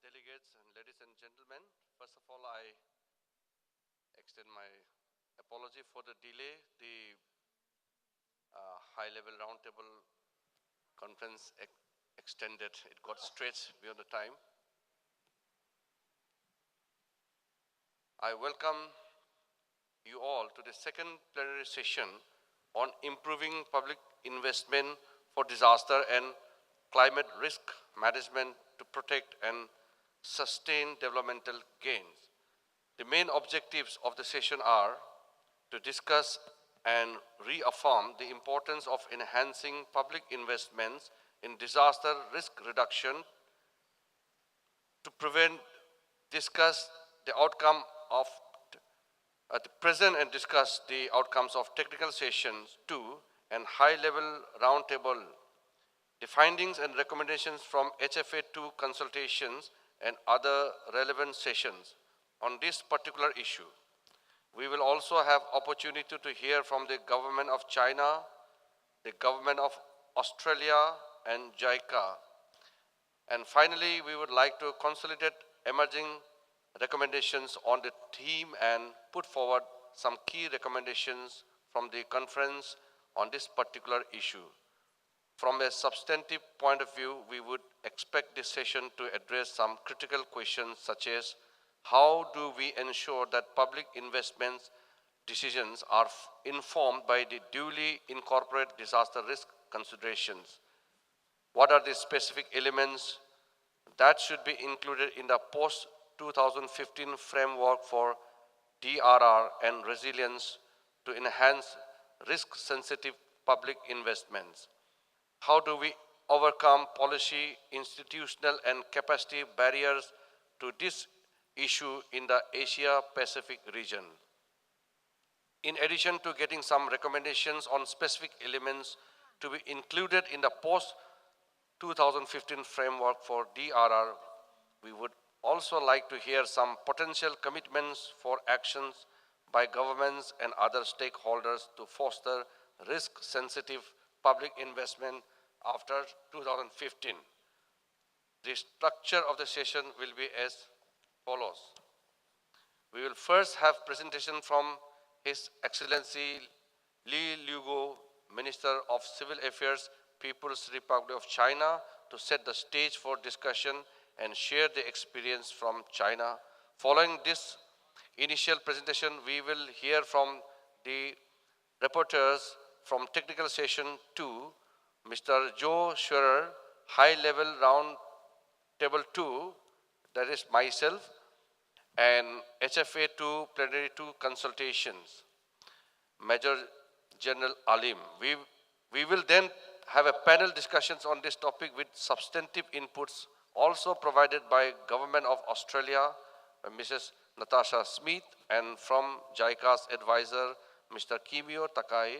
delegates and ladies and gentlemen, first of all, I extend my apology for the delay. The high-level roundtable conference extended. It got stretched beyond the time. I welcome you all to the second plenary session on improving public investment for disaster and climate risk management to protect and sustain developmental gains. The main objectives of the session are to discuss and reaffirm the importance of enhancing public investments in disaster risk reduction, to discuss the outcome of the present and discuss the outcomes of technical sessions 2 and high-level roundtable, the findings and recommendations from HFA2 consultations and other relevant sessions on this particular issue. We will also have opportunity to hear from the government of China, the government of Australia and JICA. And finally, we would like to consolidate emerging recommendations on the theme and put forward some key recommendations from the conference on this particular issue. From a substantive point of view, we would expect this session to address some critical questions such as how do we ensure that public investments decisions are informed by the duly incorporated disaster risk considerations? What are the specific elements that should be included in the post-2015 framework for DRR and resilience to enhance risk-sensitive public investments? How do we overcome policy, institutional, and capacity barriers to this issue in the Asia-Pacific region? In addition to getting some recommendations on specific elements to be included in the post-2015 framework for DRR, we would also like to hear some potential commitments for actions by governments and other stakeholders to foster risk-sensitive public investment after 2015. The structure of the session will be as follows. We will first have presentation from His Excellency Li Liugo, Minister of Civil Affairs, People's Republic of China, to set the stage for discussion and share the experience from China. Following this initial presentation, we will hear from the reporters from Technical Session 2, Mr. Joe Schwerer, High-Level Round Table 2, that is myself, and HFA2 Plenary 2 consultations, Major General Alim. We will then have a panel discussions on this topic with substantive inputs also provided by Government of Australia, Mrs. Natasha Smith, and from JICA's advisor, Mr. Kimio Takai.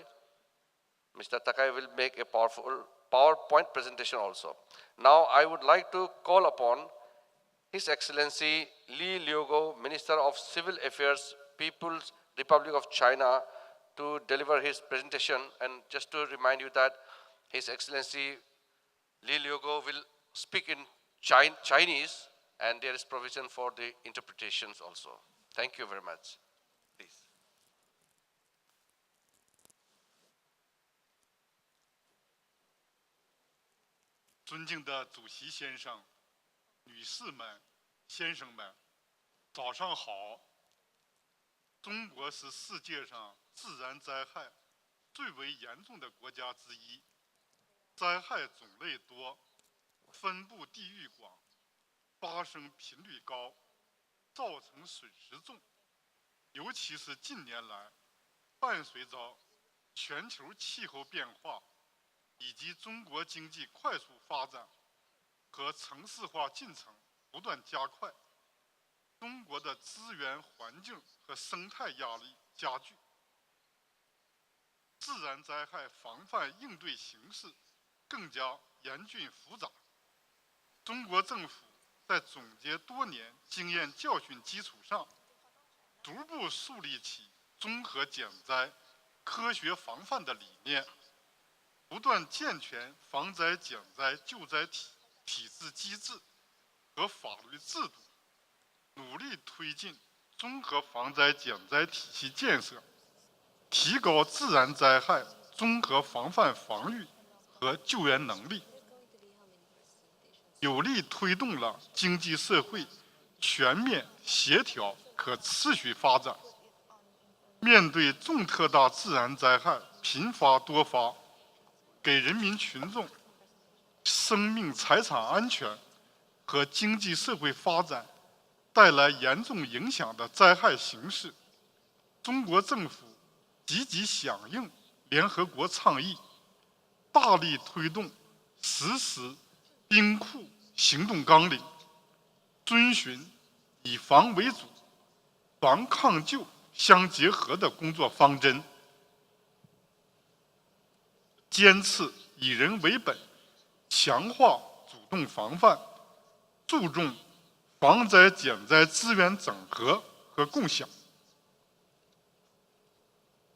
Mr. Takai will make a powerful PowerPoint presentation also. Now I would like to call upon His Excellency Li Liugo, Minister of Civil Affairs, People's Republic of China, to deliver his presentation. And just to remind you that His Excellency Li Liugo will speak in Chinese, and there is provision for the interpretations also. Thank you very much. Please. 尊敬的主席先生、女士们、先生们，早上好。中国是世界上自然灾害最为严重的国家之一，灾害种类多，分布地域广，发生频率高，造成损失重。尤其是近年来，伴随着全球气候变化以及中国经济快速发展和城市化进程不断加快，中国的资源环境和生态压力加剧，自然灾害防范应对形势更加严峻复杂。中国政府在总结多年经验教训基础上，逐步树立起综合减灾、科学防范的理念，不断健全防灾减灾救灾体制机制，和法律制度，努力推进综合防灾减灾体系建设，提高自然灾害综合防范防御和救援能力，有力推动了经济社会全面协调可持续发展。面对重特大自然灾害频发多发，给人民群众生命财产安全和经济社会发展带来严重影响的灾害形势，中国政府积极响应联合国倡议，大力推动实施冰库行动纲领，遵循以防为主、防抗救相结合的工作方针，坚持以人为本，强化主动防范，注重防灾减灾资源整合和共享。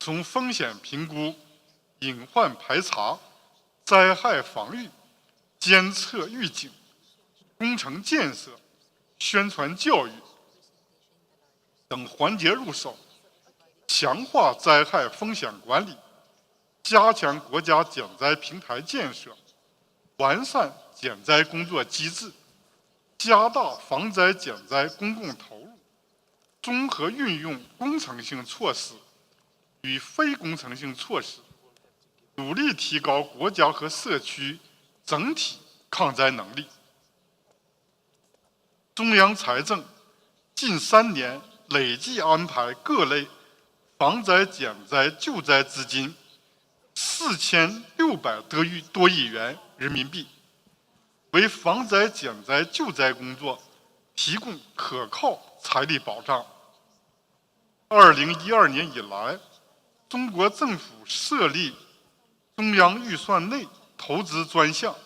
从风险评估、隐患排查、灾害防御、监测预警、工程建设、宣传教育等环节入手，强化灾害风险管理，加强国家减灾平台建设，完善减灾工作机制，加大防灾减灾公共投入，综合运用工程性措施与非工程性措施，努力提高国家和社区整体抗灾能力。中央财政近3年累计安排各类防灾减灾救灾资金4600多亿元人民币，为防灾减灾救灾工作提供可靠财力保障。2012年以来，中国政府设立中央预算内投资专项，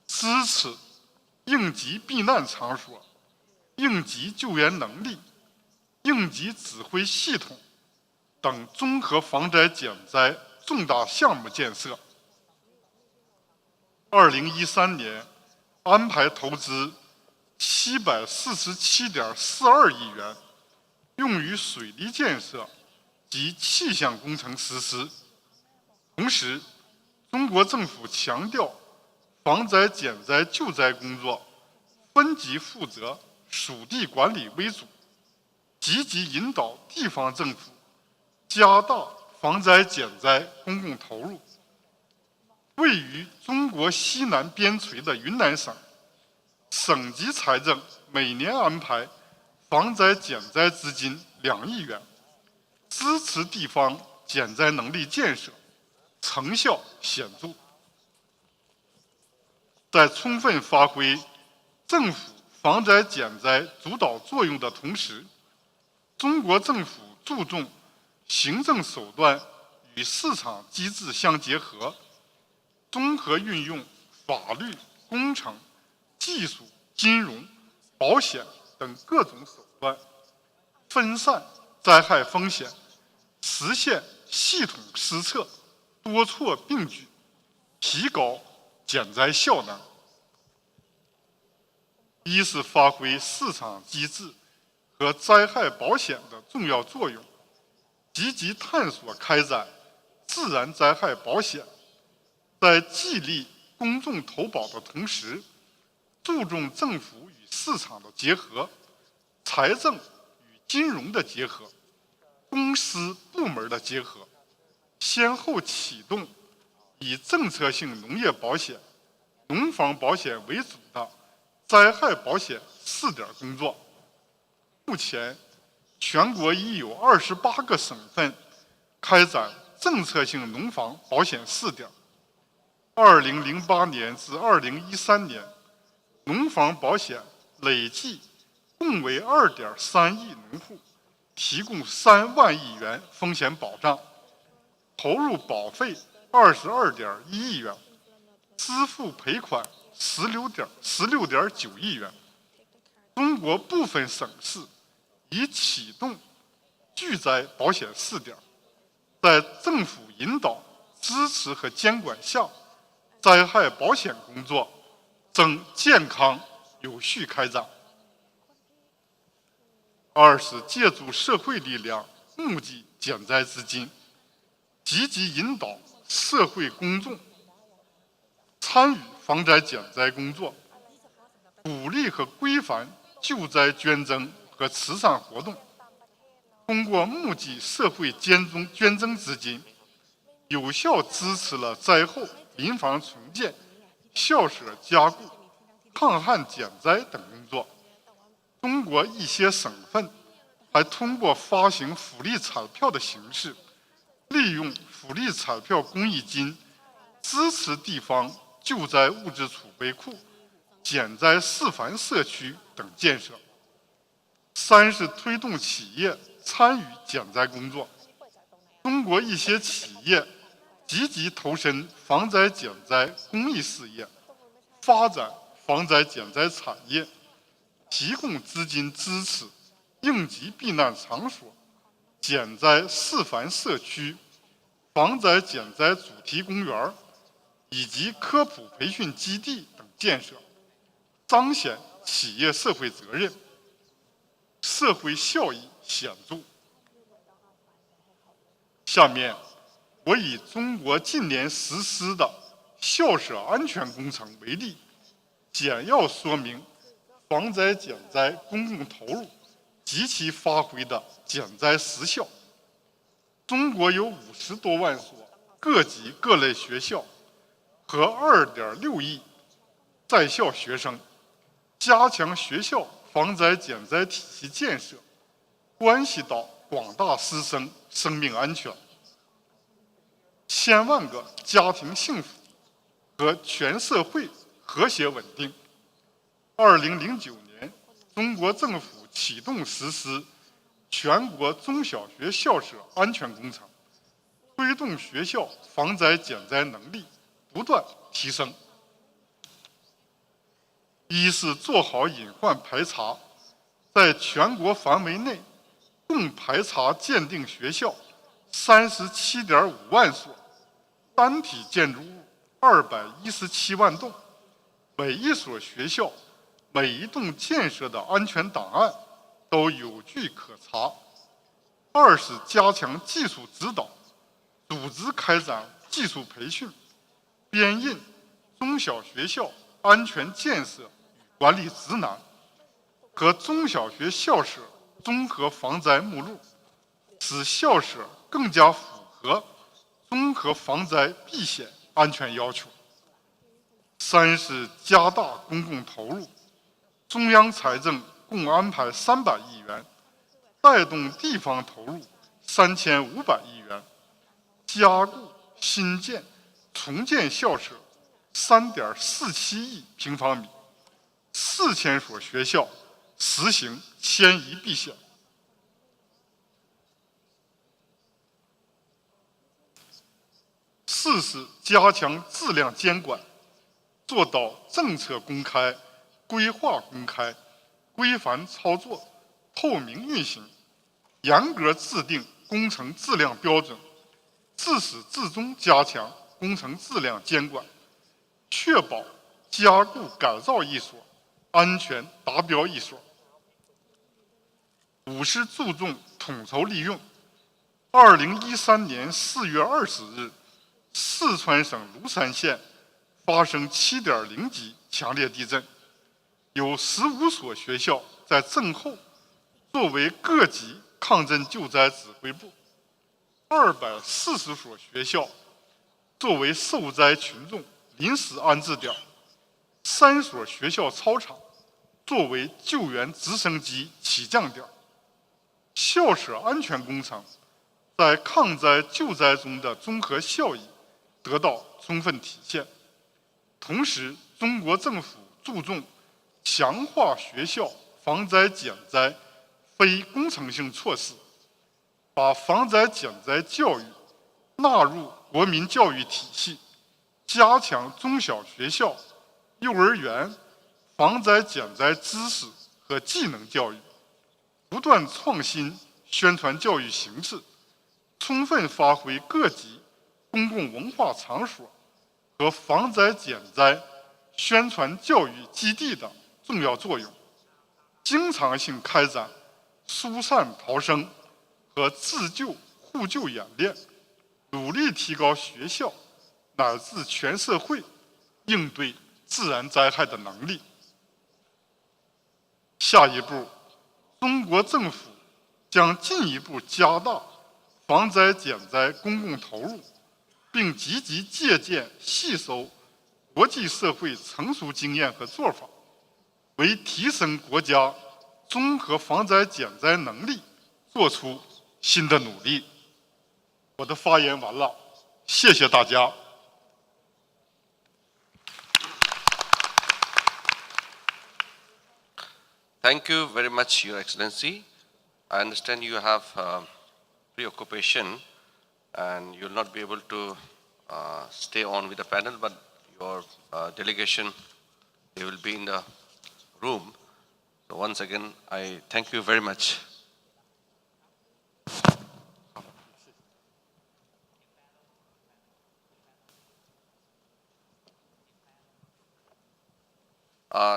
支持应急避难场所、应急救援能力、应急指挥系统等综合防灾减灾重大项目建设。2013年安排投资747.42亿元，用于水利建设及气象工程实施。同时，中国政府强调防灾减灾救灾工作分级负责、属地管理为主，积极引导地方政府加大防灾减灾公共投入。位于中国西南边陲的云南省，省级财政每年安排防灾减灾资金2亿元，支持地方减灾能力建设，成效显著。在充分发挥政府防灾减灾主导作用的同时，中国政府注重行政手段与市场机制相结合，综合运用法律、工程、技术、金融、保险等各种手段，分散灾害风险，实现系统施策、多措并举，提高减灾效能。一是发挥市场机制和灾害保险的重要作用，积极探索开展自然灾害保险，在激励公众投保的同时，注重政府与市场的结合，财政与金融的结合，公司部门的结合，先后启动以政策性农业保险、农防保险为主的灾害保险试点工作。目前，全国已有28个省份开展政策性农防保险试点。2008年至2013年，农房保险累计共为2.3亿农户提供3万亿元风险保障，投入保费22.1亿元，支付赔款16.9亿元。中国部分省市已启动巨灾保险试点，在政府引导、支持和监管下，灾害保险工作正健康有序开展。二是借助社会力量募集减灾资金，积极引导社会公众参与防灾减灾工作，鼓励和规范救灾捐赠和慈善活动。通过募集社会捐赠资金，有效支持了灾后民房重建、校舍加固、抗旱减灾等工作。中国一些省份还通过发行福利彩票的形式，利用福利彩票公益金支持地方救灾物资储备库、减灾示范社区等建设。三是推动企业参与减灾工作。中国一些企业积极投身防灾减灾公益事业，发展防灾减灾产业，提供资金支持应急避难场所、减灾示范社区、防灾减灾主题公园以及科普培训基地等建设，彰显企业社会责任，社会效益显著。下面，我以中国近年实施的校舍安全工程为例，简要说明防灾减灾公共投入及其发挥的减灾实效。中国有50多万所各级各类学校和2.6亿在校学生，加强学校防灾减灾体系建设，关系到广大师生生命安全，千万个家庭幸福和全社会和谐稳定。2009年，中国政府启动实施全国中小学校舍安全工程，推动学校防灾减灾能力不断提升。一是做好隐患排查，在全国范围内共排查鉴定学校37.5万所，单体建筑物217万栋，每一所学校、每一栋建设的安全档案都有据可查。二是加强技术指导，组织开展技术培训，编印中小学校安全建设与管理指南和中小学校舍综合防灾目录，使校舍更加符合综合防灾避险安全要求。三是加大公共投入，中央财政共安排300亿元，带动地方投入3500亿元，加固新建、重建校舍3.47亿平方米，4000所学校实行迁移避险。四是加强质量监管，做到政策公开、规划公开、规范操作、透明运行，严格制定工程质量标准，自始至终加强工程质量监管，确保加固改造一所安全达标一所。五是注重统筹利用。2013年4月20日，四川省芦山县发生7.0级强烈地震，有15所学校在震后作为各级抗震救灾指挥部，240所学校作为受灾群众临时安置点，3所学校操场作为救援直升机起降点。校舍安全工程在抗灾救灾中的综合效益得到充分体现。同时，中国政府注重强化学校防灾减灾非工程性措施，把防灾减灾教育纳入国民教育体系，加强中小学校、幼儿园防灾减灾知识和技能教育，不断创新宣传教育形式，充分发挥各级公共文化场所和防灾减灾宣传教育基地的重要作用，经常性开展疏散逃生和自救互救演练，努力提高学校乃至全社会应对自然灾害的能力。下一步，中国政府将进一步加大防灾减灾公共投入，并积极借鉴吸收国际社会成熟经验和做法，为提升国家综合防灾减灾能力做出新的努力。我的发言完了，谢谢大家。Thank you very much, Your Excellency. I understand you have preoccupation and you'll not be able to stay on with the panel, but your delegation, they will be in the room. So once again, I thank you very much.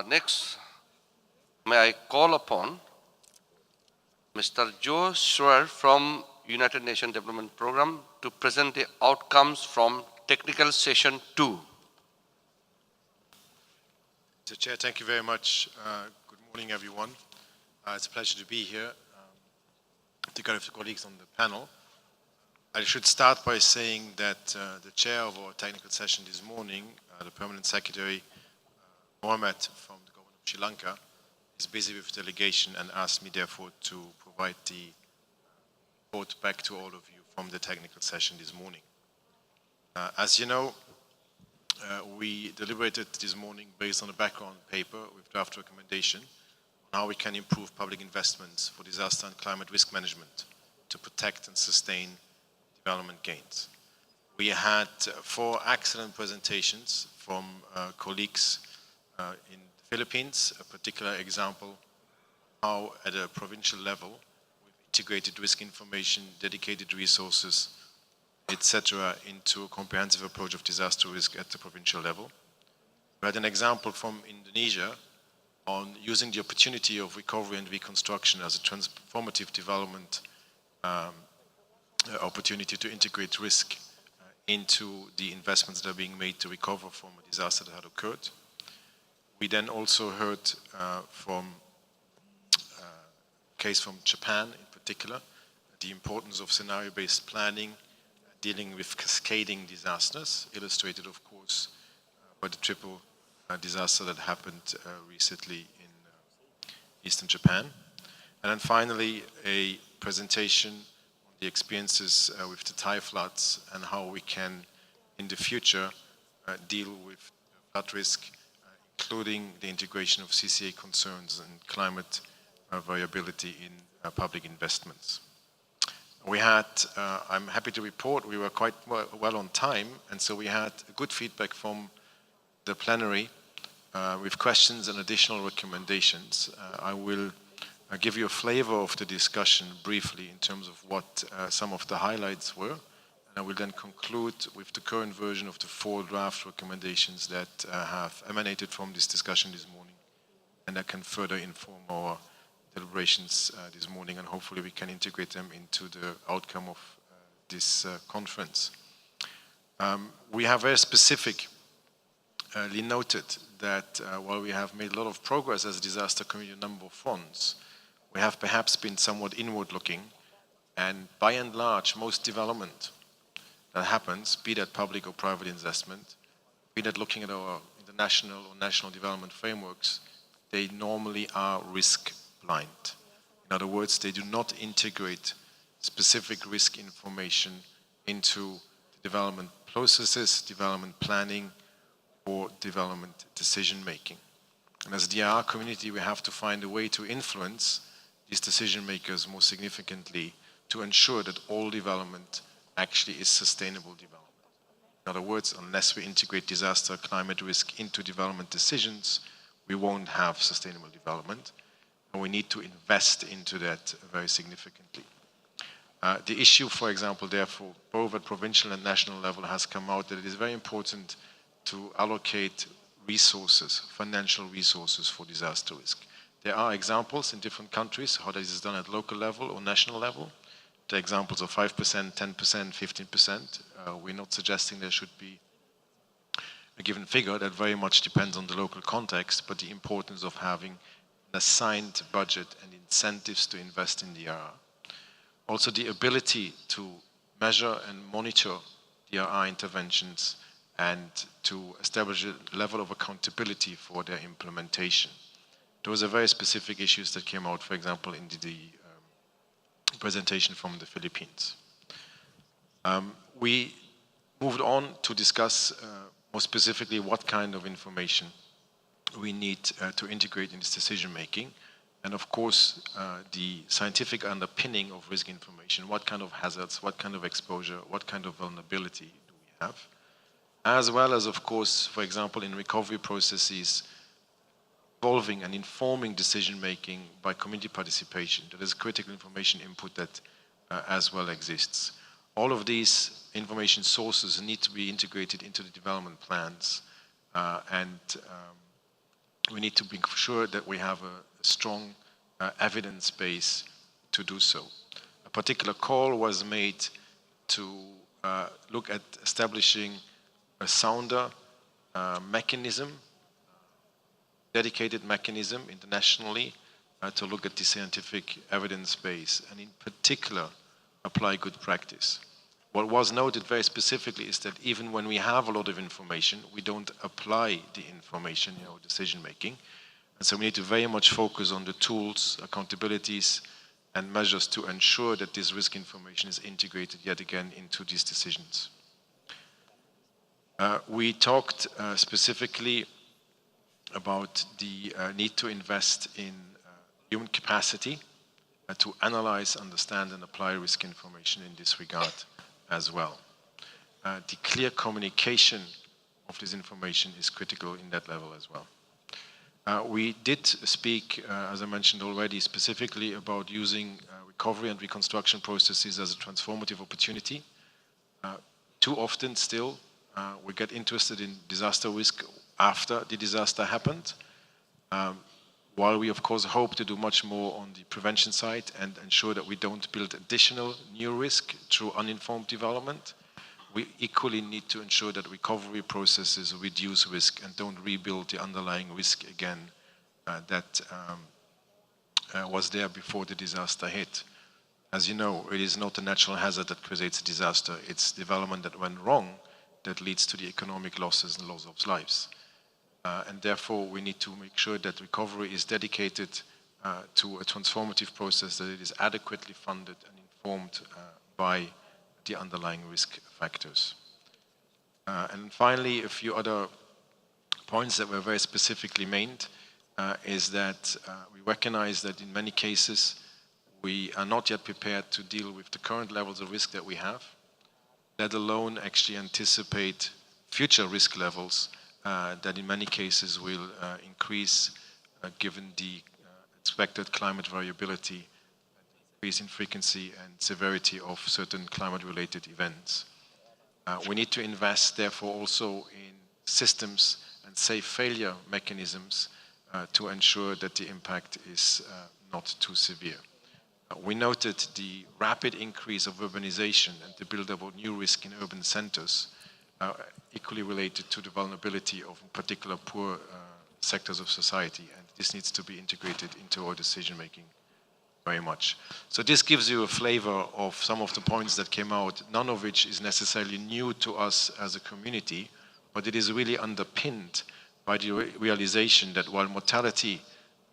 Next, may I call upon Mr. Joe Schroer from United Nations Development Program to present the outcomes from Technical Session 2. Mr. Chair, thank you very much. Good morning, everyone. It's a pleasure to be here together with the colleagues on the panel. I should start by saying that the chair of our technical session this morning, the Permanent Secretary, Mohammed from the government of Sri Lanka, is busy with delegation and asked me therefore to provide the report back to all of you from the technical session this morning. As you know, we deliberated this morning based on a background paper with draft recommendation on how we can improve public investments for disaster and climate risk management to protect and sustain development gains. We had 4 excellent presentations from colleagues in the Philippines, a particular example how at a provincial level with integrated risk information, dedicated resources, etc., into a comprehensive approach of disaster risk at the provincial level. We had an example from Indonesia on using the opportunity of recovery and reconstruction as a transformative development opportunity to integrate risk into the investments that are being made to recover from a disaster that had occurred. We then also heard from a case from Japan in particular, the importance of scenario-based planning dealing with cascading disasters, illustrated, of course, by the triple disaster that happened recently in eastern Japan. And then finally, a presentation on the experiences with the Thai floods and how we can, in the future, deal with flood risk, including the integration of CCA concerns and climate variability in public investments. We had, I'm happy to report, we were quite well on time, and so we had good feedback from the plenary with questions and additional recommendations. I will give you a flavor of the discussion briefly in terms of what some of the highlights were, and I will then conclude with the current version of the 4 draft recommendations that have emanated from this discussion this morning, and that can further inform our deliberations this morning, and hopefully we can integrate them into the outcome of this conference. We have very specifically noted that while we have made a lot of progress as a disaster community on a number of fronts, we have perhaps been somewhat inward-looking, and by and large, most development that happens, be that public or private investment, be that looking at our international or national development frameworks, they normally are risk blind. In other words, they do not integrate specific risk information into the development processes, development planning, or development decision making. And as a DRR community, we have to find a way to influence these decision makers more significantly to ensure that all development actually is sustainable development. In other words, unless we integrate disaster, climate risk into development decisions, we won't have sustainable development. And we need to invest into that very significantly. The issue, for example, therefore, both at provincial and national level has come out that it is very important to allocate resources, financial resources for disaster risk. There are examples in different countries how this is done at local level or national level. The examples of 5%, 10%, 15%. We're not suggesting there should be a given figure. That very much depends on the local context, but the importance of having an assigned budget and incentives to invest in DRR. Also the ability to measure and monitor DRR interventions and to establish a level of accountability for their implementation. Those are very specific issues that came out, for example, in the presentation from the Philippines. We moved on to discuss more specifically what kind of information we need to integrate in this decision making. And of course, the scientific underpinning of risk information, what kind of hazards, what kind of exposure, what kind of vulnerability do we have? As well as, of course, for example, in recovery processes, involving and informing decision-making by community participation. That is critical information input that as well exists. All of these information sources need to be integrated into the development plans, and we need to be sure that we have a strong evidence base to do so. A particular call was made to look at establishing a sounder mechanism, dedicated mechanism internationally to look at the scientific evidence base and in particular apply good practice. What was noted very specifically is that even when we have a lot of information, we don't apply the information in our decision making. And so we need to very much focus on the tools, accountabilities, and measures to ensure that this risk information is integrated yet again into these decisions. We talked specifically about the need to invest in human capacity to analyze, understand, and apply risk information in this regard as well. The clear communication of this information is critical in that level as well. We did speak, as I mentioned already, specifically about using recovery and reconstruction processes as a transformative opportunity. Too often still, we get interested in disaster risk after the disaster happened, while we of course hope to do much more on the prevention side and ensure that we don't build additional new risk through uninformed development. We equally need to ensure that recovery processes reduce risk and don't rebuild the underlying risk again that was there before the disaster hit. As you know, it is not a natural hazard that creates a disaster. It's development that went wrong that leads to the economic losses and loss of lives. And therefore, we need to make sure that recovery is dedicated to a transformative process, that it is adequately funded and informed by the underlying risk factors. And finally, a few other points that were very specifically made is that we recognize that in many cases, we are not yet prepared to deal with the current levels of risk that we have, let alone actually anticipate future risk levels that in many cases will increase given the expected climate variability, increase in frequency and severity of certain climate-related events. We need to invest, therefore, also in systems and safe failure mechanisms to ensure that the impact is not too severe. We noted the rapid increase of urbanization and the buildup of new risk in urban centers, equally related to the vulnerability of in particular poor sectors of society, and this needs to be integrated into our decision-making very much. So this gives you a flavor of some of the points that came out, none of which is necessarily new to us as a community, but it is really underpinned by the realization that while mortality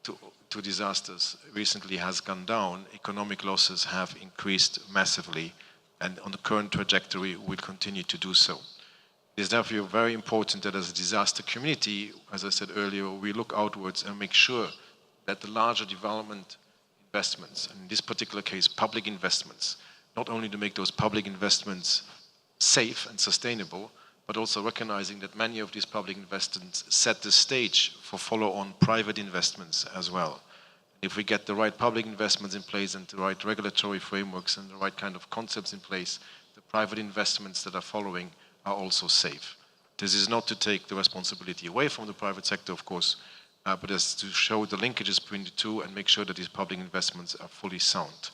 to disasters recently has gone down, economic losses have increased massively, and on the current trajectory will continue to do so. It is therefore very important that as a disaster community, as I said earlier, we look outwards and make sure that the larger development investments, and in this particular case, public investments, not only to make those public investments safe and sustainable, but also recognizing that many of these public investments set the stage for follow-on private investments as well. If we get the right public investments in place and the right regulatory frameworks and the right kind of concepts in place, the private investments that are following are also safe. This is not to take the responsibility away from the private sector, of course, but as to show the linkages between the two and make sure that these public investments are fully sound.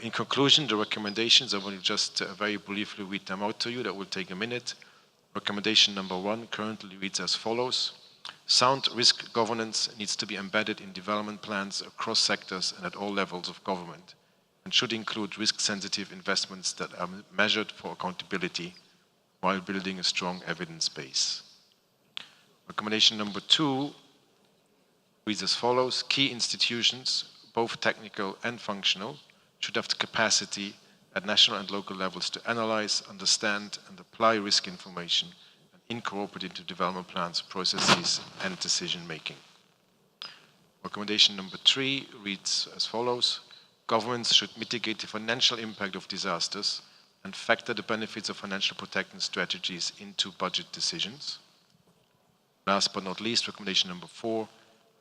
In conclusion, the recommendations, I will just very briefly read them out to you. That will take a minute. Recommendation number 1 currently reads as follows. Sound risk governance needs to be embedded in development plans across sectors and at all levels of government, and should include risk-sensitive investments that are measured for accountability while building a strong evidence base. Recommendation number 2 reads as follows. Key institutions, both technical and functional, should have the capacity at national and local levels to analyze, understand, and apply risk information and incorporate into development plans, processes, and decision-making. Recommendation number 3 reads as follows. Governments should mitigate the financial impact of disasters and factor the benefits of financial protection strategies into budget decisions. Last but not least, recommendation number 4,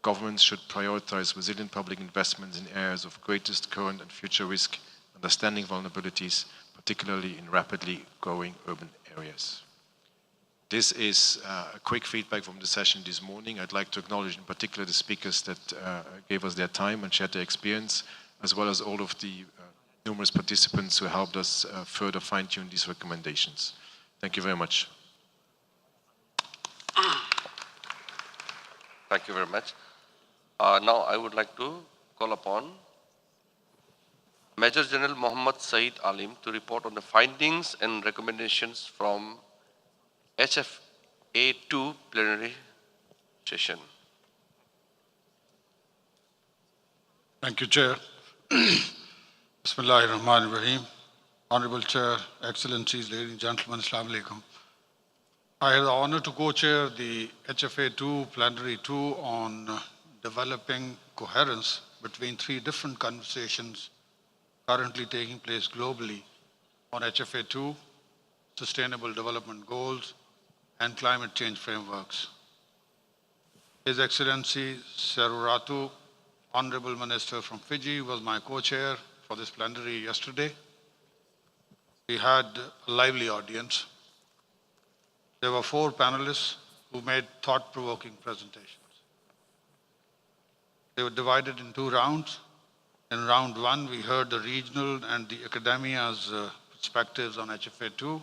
governments should prioritize resilient public investments in areas of greatest current and future risk, understanding vulnerabilities, particularly in rapidly growing urban areas. This is a quick feedback from the session this morning. I'd like to acknowledge in particular the speakers that gave us their time and shared their experience, as well as all of the numerous participants who helped us further fine-tune these recommendations. Thank you very much. Thank you very much. Now I would like to call upon Major General Muhammad Saeed Alim to report on the findings and recommendations from HFA2 plenary session. Thank you, Chair. Bismillahirrahmanirrahim. Honorable Chair, Excellencies, ladies and gentlemen, Assalamu alaikum. I have the honor to co-chair the HFA2 Plenary 2 on developing coherence between 3 different conversations currently taking place globally on HFA2, Sustainable Development Goals, and climate change frameworks. His Excellency Seruratu, Honorable Minister from Fiji, was my co-chair for this plenary yesterday. We had a lively audience. There were 4 panelists who made thought-provoking presentations. They were divided in 2 rounds. In round 1, we heard the regional and the academia's perspectives on HFA2,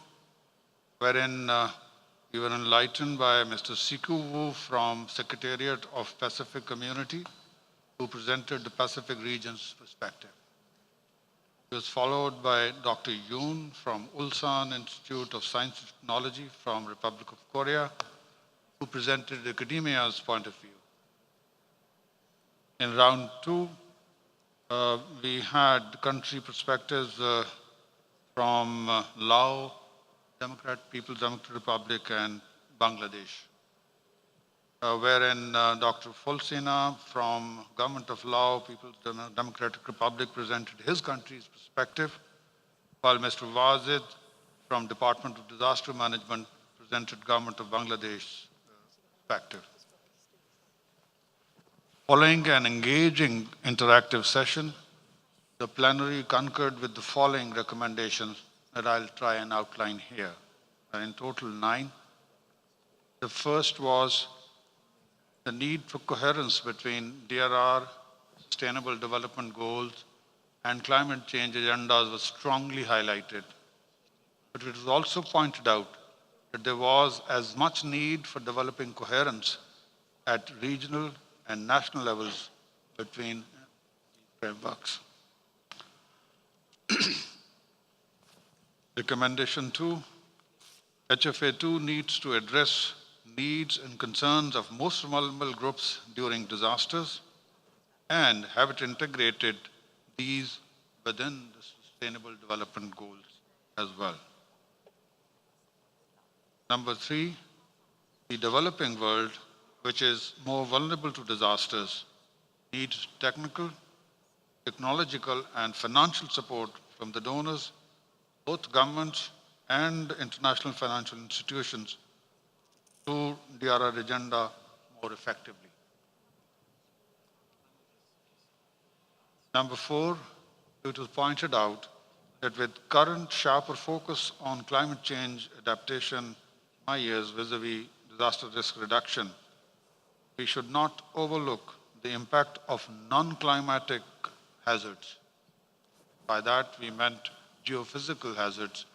wherein we were enlightened by Mr. Siku Wu from Secretariat of Pacific Community, who presented the Pacific region's perspective. He was followed by Dr. Yoon from Ulsan Institute of Science and Technology from Republic of Korea, who presented academia's point of view. In round 2, we had country perspectives from Laos, People's Democratic Republic, and Bangladesh, wherein Dr. Fulsina from Government of Laos, People's Democratic Republic, presented his country's perspective, while Mr. Wazid from Department of Disaster Management presented Government of Bangladesh's perspective. Following an engaging interactive session, the plenary concurred with the following recommendations that I'll try and outline here. In total 9. The first was the need for coherence between DRR, Sustainable Development Goals, and climate change agendas was strongly highlighted. But it was also pointed out that there was as much need for developing coherence at regional and national levels between frameworks. Recommendation 2, HFA2 needs to address needs and concerns of most vulnerable groups during disasters and have it integrated these within the Sustainable Development Goals as well. Number 3, the developing world, which is more vulnerable to disasters, needs technical, technological, and financial support from the donors, both governments and international financial institutions, to DRR agenda more effectively. Number 4, it was pointed out that with current sharper focus on climate change adaptation, my ears vis-a-vis disaster risk reduction, we should not overlook the impact of non-climatic hazards. By that, we meant geophysical hazards,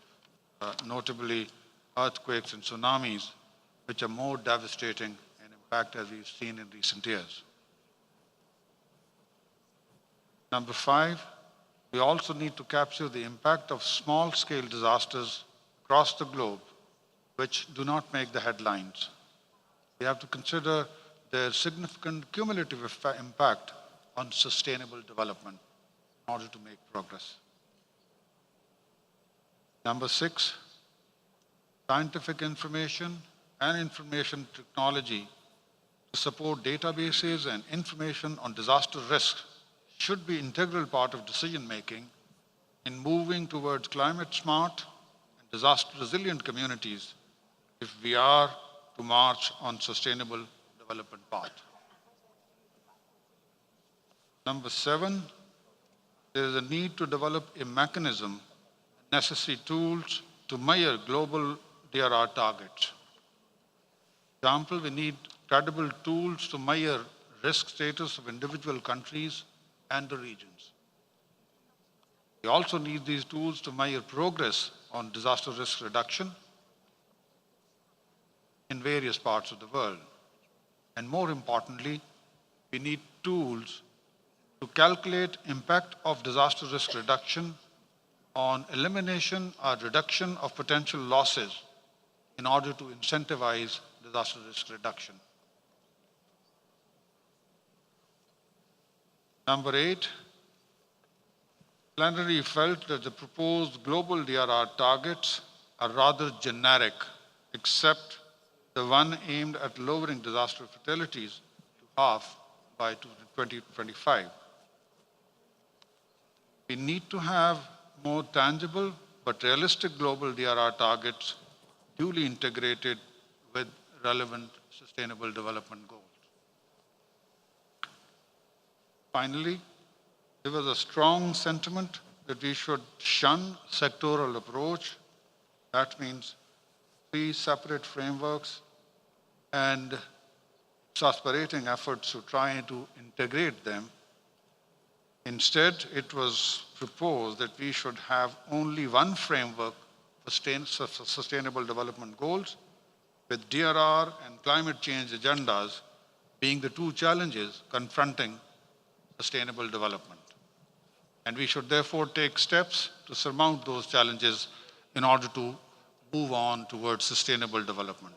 notably earthquakes and tsunamis, which are more devastating in impact as we've seen in recent years. Number 5, we also need to capture the impact of small-scale disasters across the globe, which do not make the headlines. We have to consider their significant cumulative impact on sustainable development in order to make progress. Number 6, scientific information and information technology to support databases and information on disaster risk should be an integral part of decision-making in moving towards climate-smart and disaster-resilient communities if we are to march on sustainable development path. Number 7, there is a need to develop a mechanism and necessary tools to measure global DRR targets. For example, we need credible tools to measure risk status of individual countries and the regions. We also need these tools to measure progress on disaster risk reduction in various parts of the world. And more importantly, we need tools to calculate impact of disaster risk reduction on elimination or reduction of potential losses in order to incentivize disaster risk reduction. Number 8, Plenary felt that the proposed global DRR targets are rather generic, except the one aimed at lowering disaster fatalities to half by 2025. We need to have more tangible but realistic global DRR targets duly integrated with relevant sustainable development goals. Finally, there was a strong sentiment that we should shun sectoral approach. That means 3 separate frameworks and exasperating efforts to try to integrate them. Instead, it was proposed that we should have only one framework for sustainable development goals, with DRR and climate change agendas being the 2 challenges confronting sustainable development. And we should therefore take steps to surmount those challenges in order to move on towards sustainable development.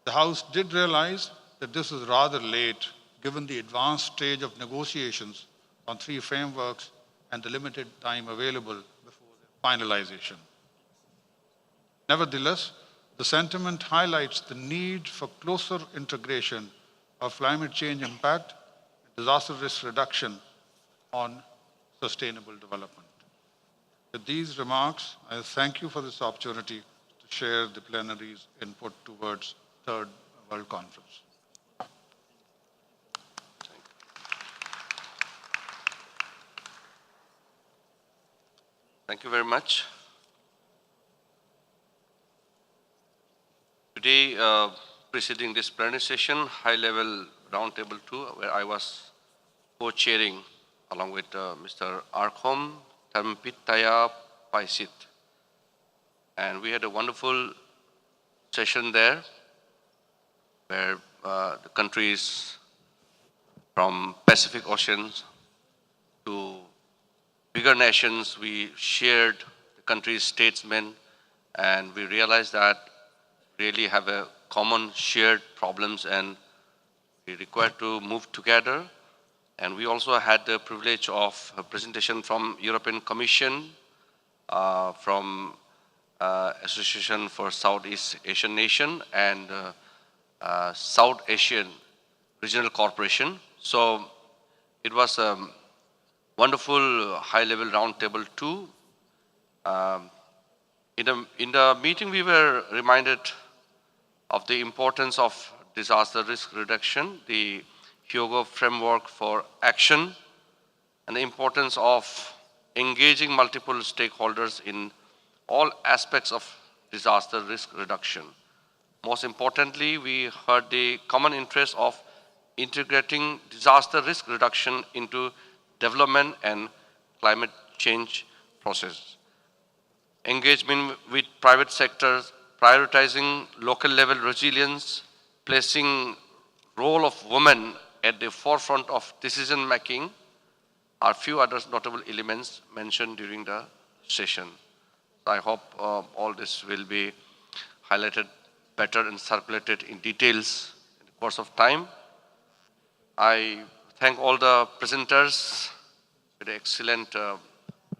The House did realize that this is rather late given the advanced stage of negotiations on 3 frameworks and the limited time available before their finalization. Nevertheless, the sentiment highlights the need for closer integration of climate change impact and disaster risk reduction on sustainable development. With these remarks, I thank you for this opportunity to share the plenary's input towards Third World Conference. Thank you very much. Today, preceding this plenary session, high-level roundtable 2, where I was co-chairing along with Mr. Arkhom Tharmpitaya Paisit. And we had a wonderful session there where the countries from Pacific Oceans to bigger nations, we shared the country's statesmen, and we realized that we really have a common shared problems and we require to move together. And we also had the privilege of a presentation from European Commission, from Association for Southeast Asian Nation and South Asian Regional Corporation. So it was a wonderful high-level roundtable too. In the meeting, we were reminded of the importance of disaster risk reduction, the Hyogo framework for action, and the importance of engaging multiple stakeholders in all aspects of disaster risk reduction. Most importantly, we heard the common interest of integrating disaster risk reduction into development and climate change process. Engagement with private sectors, prioritizing local level resilience, placing role of women at the forefront of decision making are few other notable elements mentioned during the session. I hope all this will be highlighted better and circulated in details in the course of time. I thank all the presenters with the excellent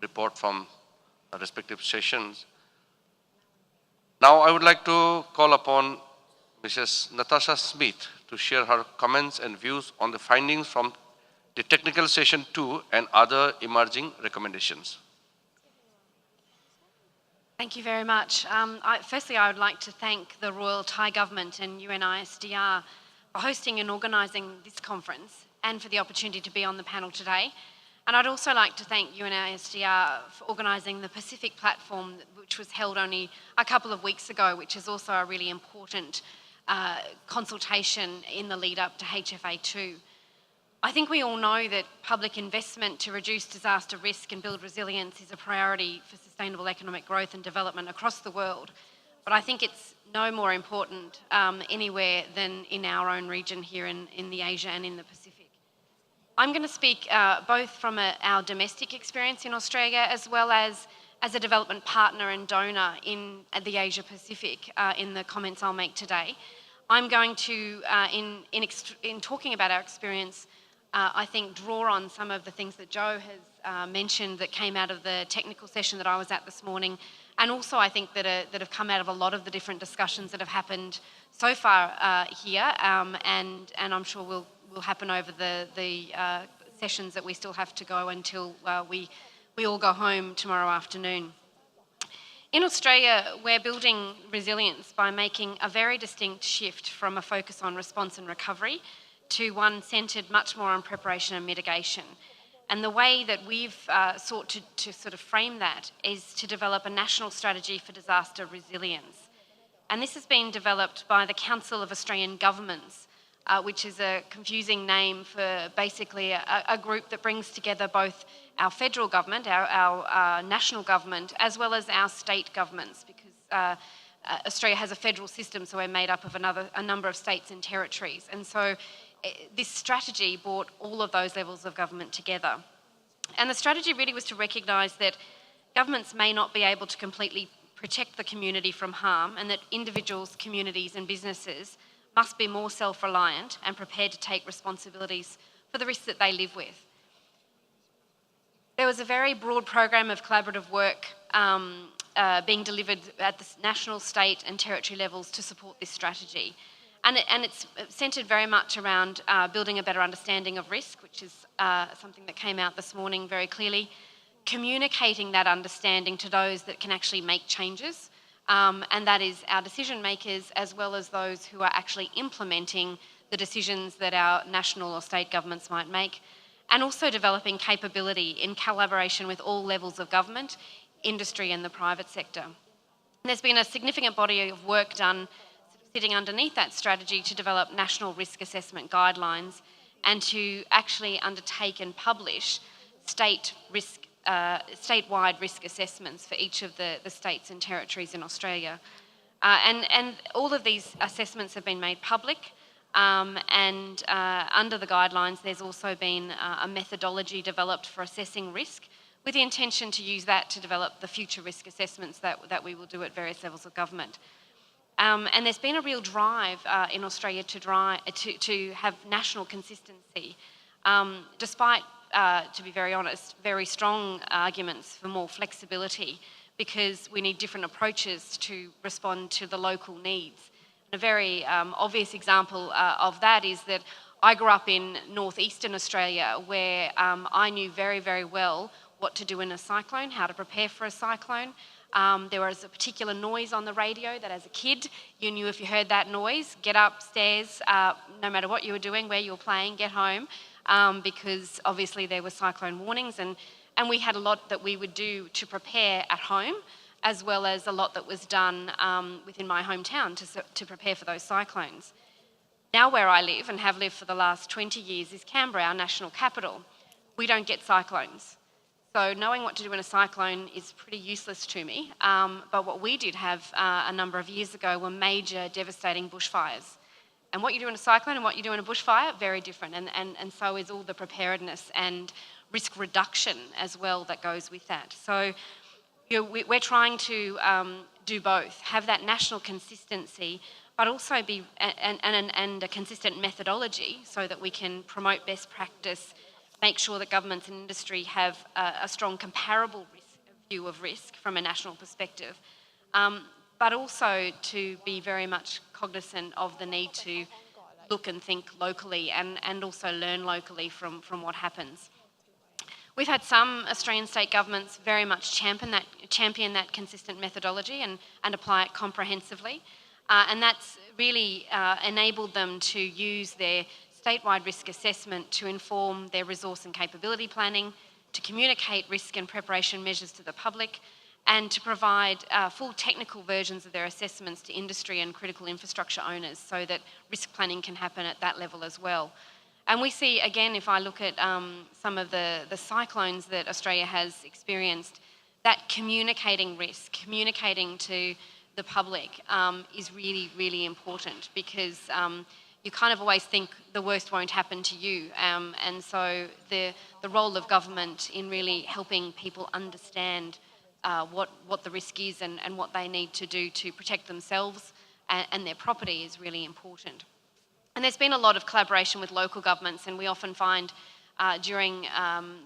report from the respective sessions. Now I would like to call upon Mrs. Natasha Smith to share her comments and views on the findings from the technical session 2 and other emerging recommendations. Thank you very much. Firstly, I would like to thank the Royal Thai Government and UNISDR for hosting and organising this conference and for the opportunity to be on the panel today. And I'd also like to thank UNISDR for organising the Pacific platform, which was held only a couple of weeks ago, which is also a really important consultation in the lead up to HFA2. I think we all know that public investment to reduce disaster risk and build resilience is a priority for sustainable economic growth and development across the world. But I think it's no more important anywhere than in our own region here in the Asia and in the Pacific. I'm going to speak both from our domestic experience in Australia as well as a development partner and donor in the Asia Pacific in the comments I'll make today. I'm going to, in talking about our experience, I think draw on some of the things that Joe has mentioned that came out of the technical session that I was at this morning, and also I think that have come out of a lot of the different discussions that have happened so far here, and I'm sure will happen over the sessions that we still have to go until we all go home tomorrow afternoon. In Australia, we're building resilience by making a very distinct shift from a focus on response and recovery to one centred much more on preparation and mitigation. And the way that we've sought to sort of frame that is to develop a national strategy for disaster resilience. And this has been developed by the Council of Australian Governments, which is a confusing name for basically a group that brings together both our federal government, our national government, as well as our state governments, because Australia has a federal system, so we're made up of a number of states and territories. And so this strategy brought all of those levels of government together. And the strategy really was to recognise that governments may not be able to completely protect the community from harm, and that individuals, communities and businesses must be more self-reliant and prepared to take responsibilities for the risks that they live with. There was a very broad program of collaborative work being delivered at the national, state and territory levels to support this strategy. And it's centred very much around building a better understanding of risk, which is something that came out this morning very clearly, communicating that understanding to those that can actually make changes, and that is our decision makers as well as those who are actually implementing the decisions that our national or state governments might make, and also developing capability in collaboration with all levels of government, industry and the private sector. And there's been a significant body of work done sitting underneath that strategy to develop national risk assessment guidelines and to actually undertake and publish statewide risk assessments for each of the states and territories in Australia. And all of these assessments have been made public, and under the guidelines there's also been a methodology developed for assessing risk with the intention to use that to develop the future risk assessments that we will do at various levels of government. And there's been a real drive in Australia to have national consistency, despite, to be very honest, very strong arguments for more flexibility, because we need different approaches to respond to the local needs. And a very obvious example of that is that I grew up in northeastern Australia, where I knew very, very well what to do in a cyclone, how to prepare for a cyclone. There was a particular noise on the radio that as a kid, you knew if you heard that noise, get upstairs, no matter what you were doing, where you were playing, get home, because obviously there were cyclone warnings, and we had a lot that we would do to prepare at home as well as a lot that was done within my hometown to prepare for those cyclones. Now where I live and have lived for the last 20 years is Canberra, our national capital. We don't get cyclones. So knowing what to do in a cyclone is pretty useless to me. But what we did have a number of years ago were major devastating bushfires. And what you do in a cyclone and what you do in a bushfire, very different. And so is all the preparedness and risk reduction as well that goes with that. So we're trying to do both, have that national consistency, but also be and a consistent methodology so that we can promote best practice, make sure that governments and industry have a strong comparable view of risk from a national perspective, but also to be very much cognizant of the need to look and think locally and also learn locally from what happens. We've had some Australian state governments very much champion that consistent methodology and apply it comprehensively. And that's really enabled them to use their statewide risk assessment to inform their resource and capability planning, to communicate risk and preparation measures to the public, and to provide full technical versions of their assessments to industry and critical infrastructure owners so that risk planning can happen at that level as well. And we see, again, if I look at some of the cyclones that Australia has experienced, that communicating risk, communicating to the public is really, really important because you kind of always think the worst won't happen to you. And so the role of government in really helping people understand what the risk is and what they need to do to protect themselves and their property is really important. And there's been a lot of collaboration with local governments, and we often find during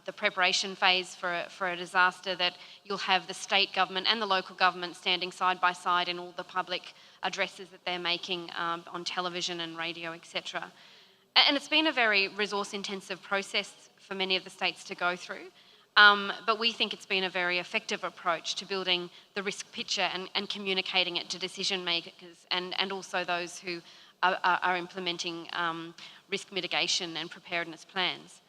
the preparation phase for a disaster that you'll have the state government and the local government standing side by side in all the public addresses that they're making on television and radio, etc. And it's been a very resource-intensive process for many of the states to go through, but we think it's been a very effective approach to building the risk picture and communicating it to decision makers and also those who are implementing risk mitigation and preparedness plans.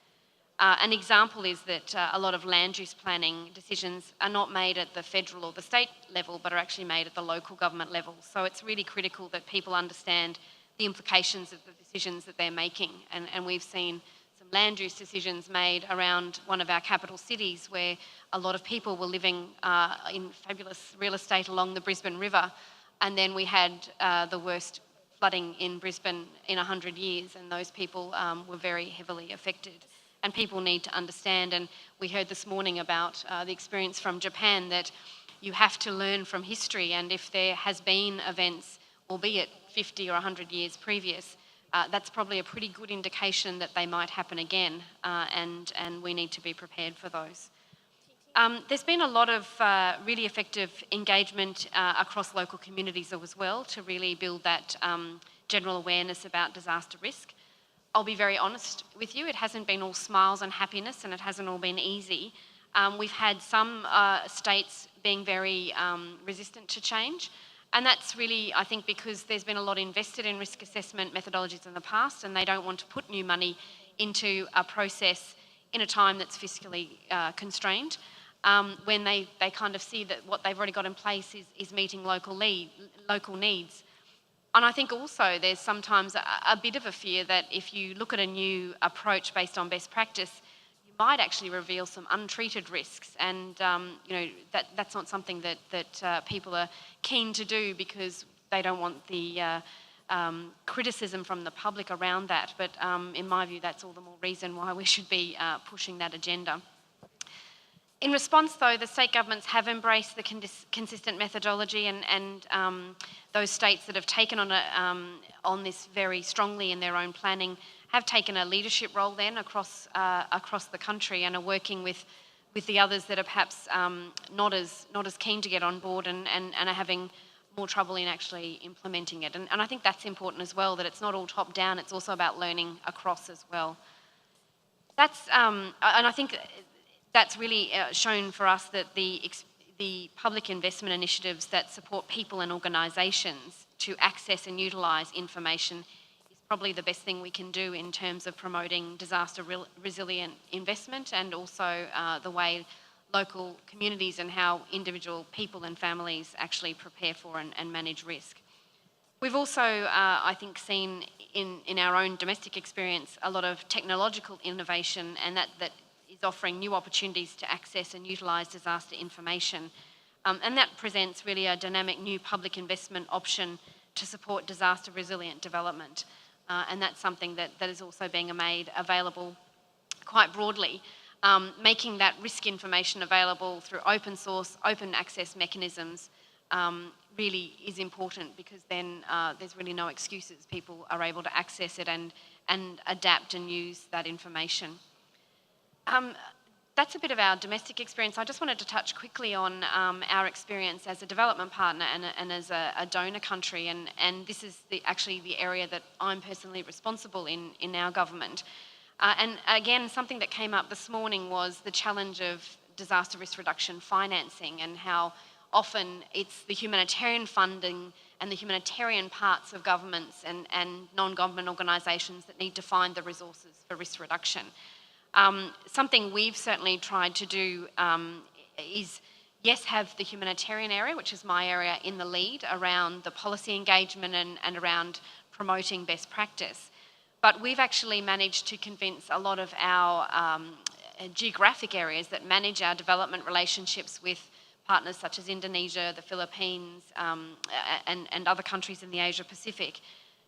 An example is that a lot of land use planning decisions are not made at the federal or the state level, but are actually made at the local government level. So it's really critical that people understand the implications of the decisions that they're making. And we've seen some land use decisions made around one of our capital cities where a lot of people were living in fabulous real estate along the Brisbane River. And then we had the worst flooding in Brisbane in 100 years, and those people were very heavily affected. And people need to understand, and we heard this morning about the experience from Japan, that you have to learn from history, and if there has been events, albeit 50 or 100 years previous, that's probably a pretty good indication that they might happen again, and we need to be prepared for those. There's been a lot of really effective engagement across local communities as well to really build that general awareness about disaster risk. I'll be very honest with you, it hasn't been all smiles and happiness, and it hasn't all been easy. We've had some states being very resistant to change, and that's really, I think, because there's been a lot invested in risk assessment methodologies in the past, and they don't want to put new money into a process in a time that's fiscally constrained, when they kind of see that what they've already got in place is meeting local needs. And I think also there's sometimes a bit of a fear that if you look at a new approach based on best practice, you might actually reveal some untreated risks. And that's not something that people are keen to do because they don't want the criticism from the public around that. But in my view, that's all the more reason why we should be pushing that agenda. In response, though, the state governments have embraced the consistent methodology, and those states that have taken on this very strongly in their own planning have taken a leadership role then across the country and are working with the others that are perhaps not as keen to get on board and are having more trouble in actually implementing it. And I think that's important as well, that it's not all top down, it's also about learning across as well. That's and I think that's really shown for us that the public investment initiatives that support people and organisations to access and utilise information is probably the best thing we can do in terms of promoting disaster resilient investment, and also the way local communities and how individual people and families actually prepare for and manage risk. We've also, I think, seen in our own domestic experience a lot of technological innovation, and that is offering new opportunities to access and utilise disaster information. And that presents really a dynamic new public investment option to support disaster resilient development. And that's something that is also being made available quite broadly, making that risk information available through open source, open access mechanisms really is important, because then there's really no excuses. People are able to access it and adapt and use that information. That's a bit of our domestic experience. I just wanted to touch quickly on our experience as a development partner and as a donor country, and this is actually the area that I'm personally responsible in our government. And again, something that came up this morning was the challenge of disaster risk reduction financing, and how often it's the humanitarian funding and the humanitarian parts of governments and non-government organisations that need to find the resources for risk reduction. Something we've certainly tried to do is, yes, have the humanitarian area, which is my area, in the lead around the policy engagement and around promoting best practice. But we've actually managed to convince a lot of our geographic areas that manage our development relationships with partners such as Indonesia, the Philippines, and other countries in the Asia Pacific,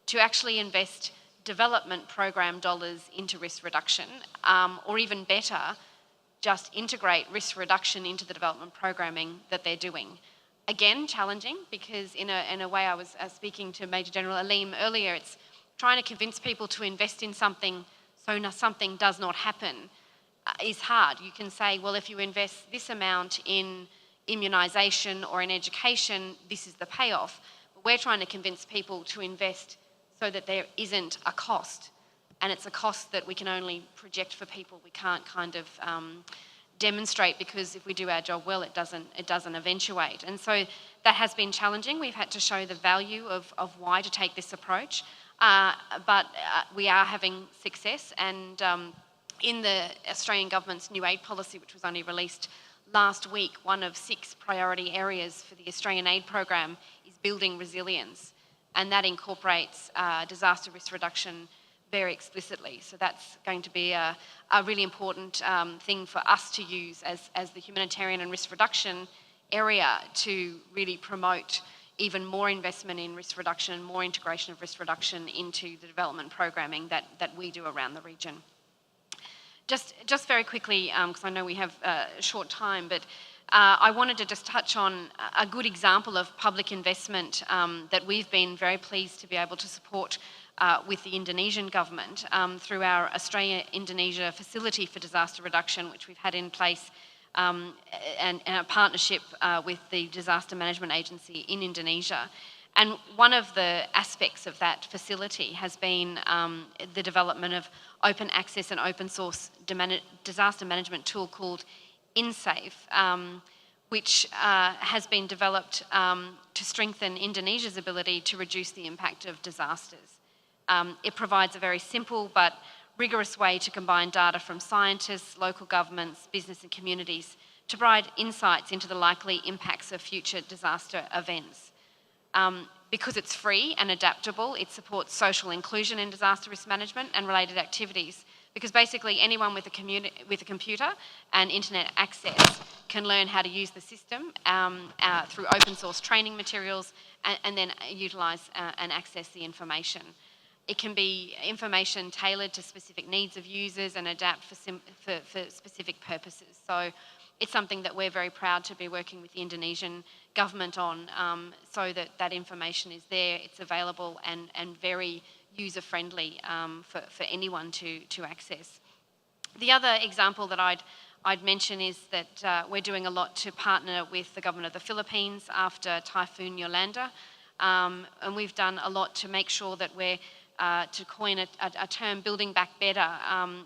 to actually invest development program dollars into risk reduction, or even better, just integrate risk reduction into the development programming that they're doing. Again, challenging, because in a way, I was speaking to Major General Aleem earlier, it's trying to convince people to invest in something so something does not happen is hard. You can say, well, if you invest this amount in immunisation or in education, this is the payoff. But we're trying to convince people to invest so that there isn't a cost, and it's a cost that we can only project for people. We can't kind of demonstrate, because if we do our job well, it doesn't eventuate. And so that has been challenging. We've had to show the value of why to take this approach, but we are having success. And in the Australian government's new aid policy, which was only released last week, one of 6 priority areas for the Australian aid program is building resilience, and that incorporates disaster risk reduction very explicitly. So that's going to be a really important thing for us to use as the humanitarian and risk reduction area, to really promote even more investment in risk reduction, more integration of risk reduction into the development programming that we do around the region. Just very quickly, because I know we have a short time, but I wanted to just touch on a good example of public investment that we've been very pleased to be able to support with the Indonesian government through our Australia-Indonesia Facility for Disaster Reduction, which we've had in place, and a partnership with the Disaster Management Agency in Indonesia. And one of the aspects of that facility has been the development of open access and open source disaster management tool called InSafe, which has been developed to strengthen Indonesia's ability to reduce the impact of disasters. It provides a very simple but rigorous way to combine data from scientists, local governments, business and communities to provide insights into the likely impacts of future disaster events. Because it's free and adaptable, it supports social inclusion in disaster risk management and related activities, because basically anyone with a computer and internet access can learn how to use the system through open source training materials and then utilise and access the information. It can be information tailored to specific needs of users and adapt for specific purposes. So it's something that we're very proud to be working with the Indonesian government on, so that information is there, it's available and very user-friendly for anyone to access. The other example that I'd mention is that we're doing a lot to partner with the government of the Philippines after Typhoon Yolanda, and we've done a lot to make sure that we're to coin a term, building back better.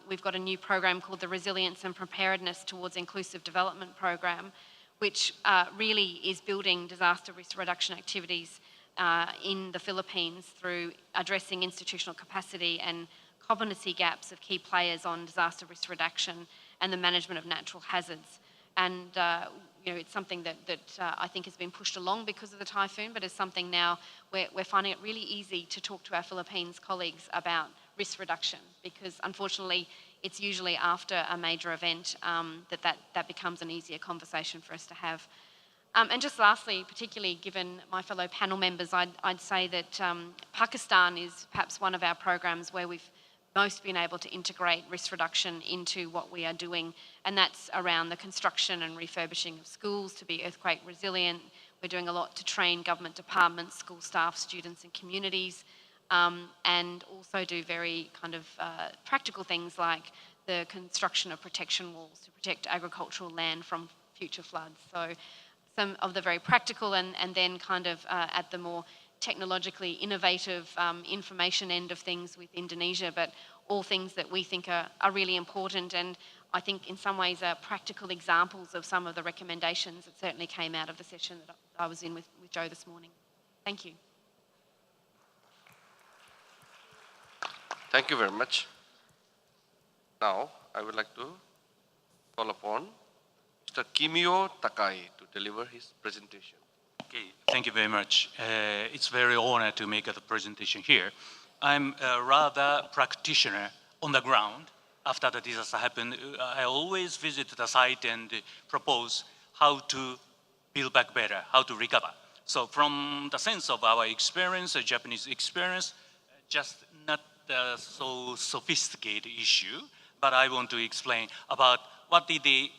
We've got a new program called the Resilience and Preparedness Towards Inclusive Development Program, which really is building disaster risk reduction activities in the Philippines through addressing institutional capacity and competency gaps of key players on disaster risk reduction and the management of natural hazards. And it's something that I think has been pushed along because of the typhoon, but is something now we're finding it really easy to talk to our Philippines colleagues about risk reduction, because unfortunately it's usually after a major event that becomes an easier conversation for us to have. And just lastly, particularly given my fellow panel members, I'd say that Pakistan is perhaps one of our programs where we've most been able to integrate risk reduction into what we are doing, and that's around the construction and refurbishing of schools to be earthquake resilient. We're doing a lot to train government departments, school staff, students and communities, and also do very kind of practical things like the construction of protection walls to protect agricultural land from future floods. So some of the very practical and then kind of at the more technologically innovative information end of things with Indonesia, but all things that we think are really important, and I think in some ways are practical examples of some of the recommendations that certainly came out of the session that I was in with Joe this morning. Thank you. Thank you very much. Now, I would like to call upon Mr. Kimio Takai to deliver his presentation. Okay, thank you very much. It's very honor to make a presentation here. I'm a rather practitioner on the ground. After the disaster happened, I always visit the site and propose how to build back better, how to recover. So from the sense of our experience, a Japanese experience, just not so sophisticated issue, but I want to explain about what is the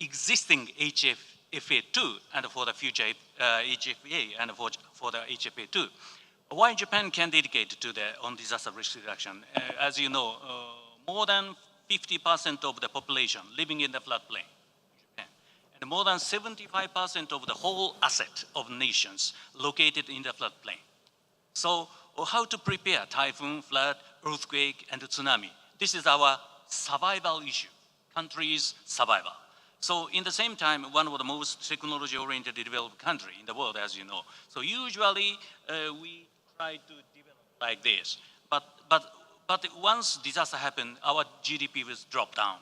existing HFA2 and for the future HFA and for the HFA2. Why Japan can dedicate to on disaster risk reduction? As you know, more than 50% of the population living in the floodplain, Japan, and more than 75% of the whole asset of nations located in the floodplain. So how to prepare typhoon, flood, earthquake, and tsunami? This is our survival issue, country's survival. So in the same time, one of the most technology-oriented developed country in the world, as you know. So usually we try to develop like this. But once disaster happened, our GDP will drop down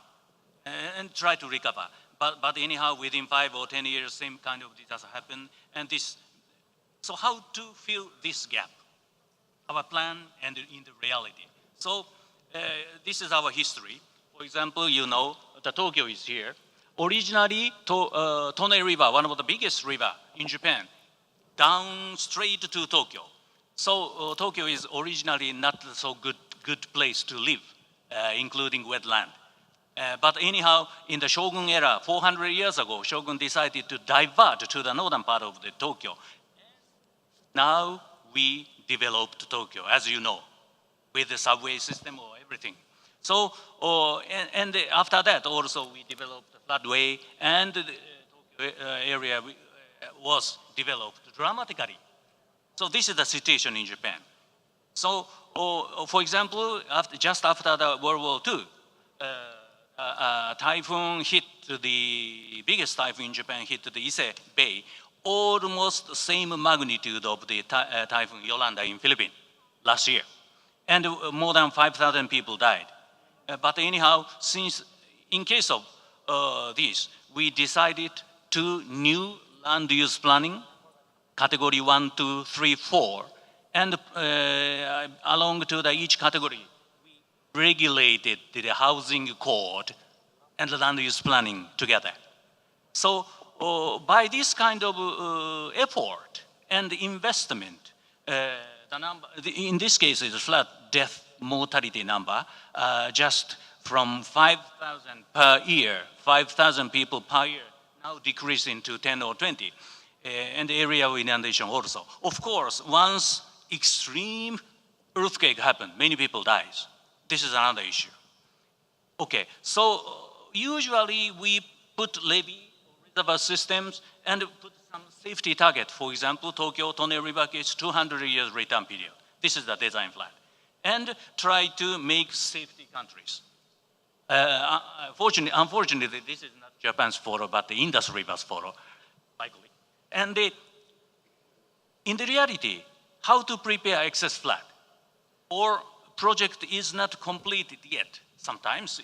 and try to recover. But anyhow, within 5 or 10 years, same kind of disaster happened. And this, so how to fill this gap? Our plan and in the reality. So this is our history. For example, you know, the Tokyo is here. Originally, Tone River, one of the biggest river in Japan, down straight to Tokyo. So Tokyo is originally not so good place to live, including wetland. But anyhow, in the Shogun era, 400 years ago, Shogun decided to divert to the northern part of the Tokyo. Now we developed Tokyo, as you know, with the subway system or everything. So, and after that also we developed the floodway, and the Tokyo area was developed dramatically. So this is the situation in Japan. So, for example, just after the World War II, a typhoon hit the biggest typhoon in Japan hit the Ise Bay, almost the same magnitude of the typhoon Yolanda in Philippines last year. And more than 5,000 people died. But anyhow, since in case of this, we decided to new land use planning, category 1, 2, 3, 4, and along to each category, we regulated the housing code and the land use planning together. So by this kind of effort and investment, the number, in this case, is flood death mortality number, just from 5,000 per year, 5,000 people per year, now decreasing to 10 or 20, and area of inundation also. Of course, once extreme earthquake happened, many people dies. This is another issue. Okay, so usually we put levee reservoir systems and put some safety target. For example, Tokyo Tone River case, 200 years return period. This is the design flag. And try to make safety countries. Unfortunately, this is not Japan's fault, but the industry was fault, likely. And in the reality, how to prepare excess flood? Or project is not completed yet, sometimes,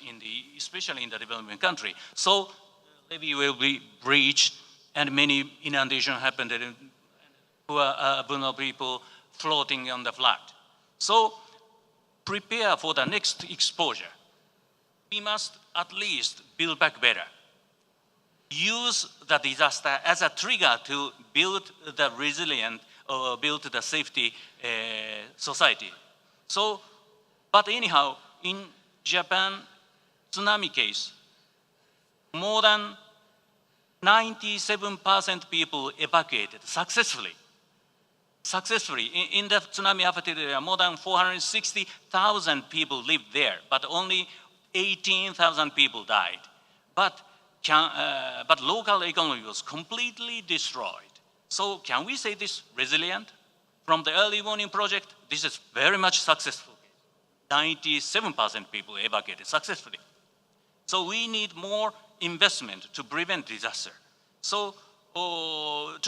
especially in the developing country. So levee will be breached, and many inundation happened, and poor vulnerable people floating on the flood. So prepare for the next exposure. We must at least build back better. Use the disaster as a trigger to build the resilient or build the safety society. So, but anyhow, in Japan tsunami case, more than 97% people evacuated successfully. In the tsunami affected area, more than 460,000 people lived there, but only 18,000 people died. But local economy was completely destroyed. So can we say this resilient? From the early warning project, this is very much successful. 97% people evacuated successfully. So we need more investment to prevent disaster. So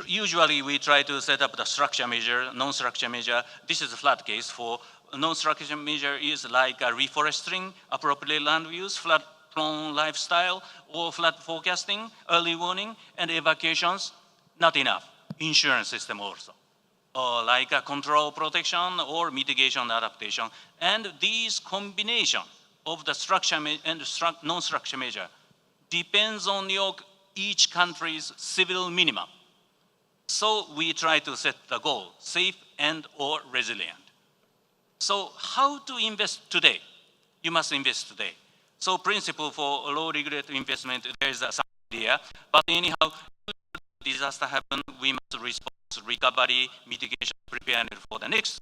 usually we try to set up the structure measure, non-structure measure. This is a flood case. For non-structure measure is like reforesting, appropriate land use, flood-prone lifestyle, or flood forecasting, early warning, and evacuations. Not enough. Insurance system also. Or like a control protection or mitigation adaptation. And these combination of the structure and non-structure measure depends on each country's civil minimum. So we try to set the goal, safe and or resilient. So how to invest today? You must invest today. So principle for low regulated investment, there is some idea, but anyhow, disaster happen, we must respond to recovery, mitigation, preparedness for the next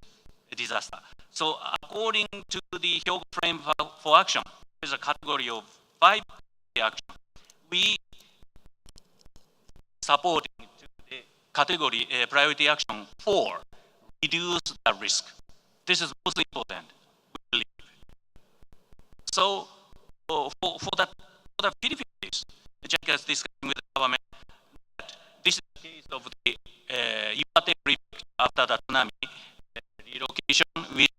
disaster. So according to the Hyogo framework for action, there is a category of 5 action. We supporting the category priority action 4, reduce the risk. This is most important, we believe. So for the Philippines, JICA is discussing with the government that this is the case of the Iwate prefect after the tsunami relocation, which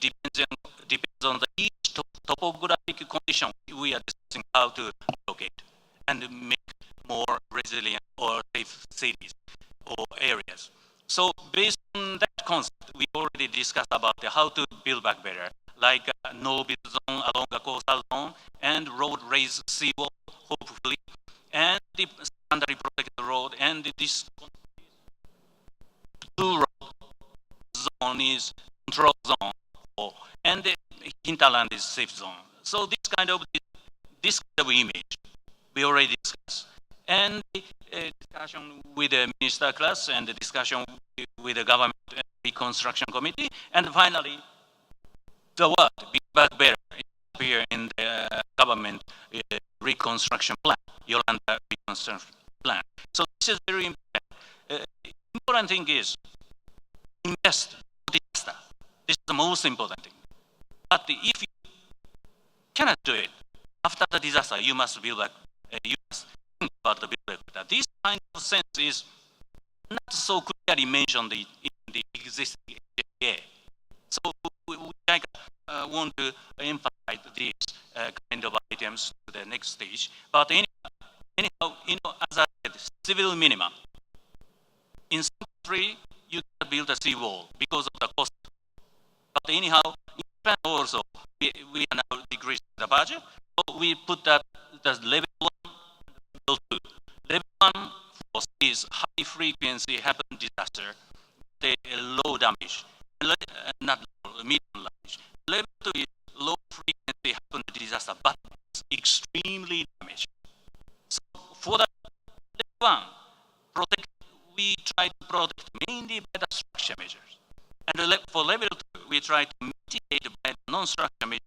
depends on the each topographic condition. We are discussing how to relocate and make more resilient or safe cities or areas. So based on that concept, we already discussed about how to build back better, like no build zone along the coastal zone and road raised seawall, hopefully, and the secondary protected road, and this two road zone is control zone, and the hinterland is safe zone. So this kind of image we already discussed. And discussion with the minister class and the discussion with the government and reconstruction committee. And finally, the word Build Back Better appear in the government reconstruction plan, Yolanda reconstruction plan. So this is very important. Important thing is invest for disaster. This is the most important thing. But if you cannot do it after the disaster, you must build back. You must think about the build back better. This kind of sense is not so clearly mentioned in the existing AJA. So we want to emphasize these kind of items to the next stage. But anyhow, as I said, civil minimum. In some country, you can build a seawall because of the cost. But anyhow, in Japan also, we are now decreasing the budget. So we put that as level 1, level 2. Level 1 is high frequency happen disaster, the low damage, not low, medium damage. Level 2 is low frequency happen disaster, but it's extremely damage. So for the level 1, we try to protect mainly by the structure measures. And for level 2, we try to mitigate by the non-structure measures,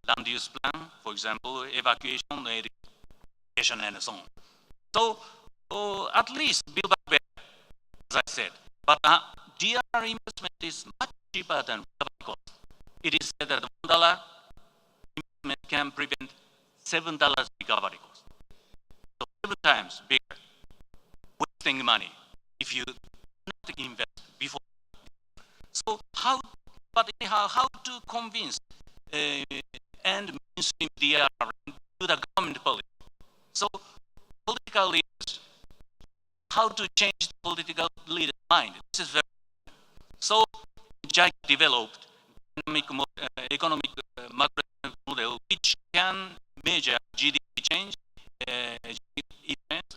land use plan, for example, evacuation, education, and so on. So at least build back better, as I said. But DRR investment is much cheaper than recovery cost. It is said that $1 investment can prevent $7 recovery cost. So 7 times bigger, wasting money if you not invest before. So but anyhow, how to convince and mainstream DRR to the government policy? So all political leaders, how to change the political leader's mind. This is very so. JICA developed economic macroeconomic model which can measure GDP change events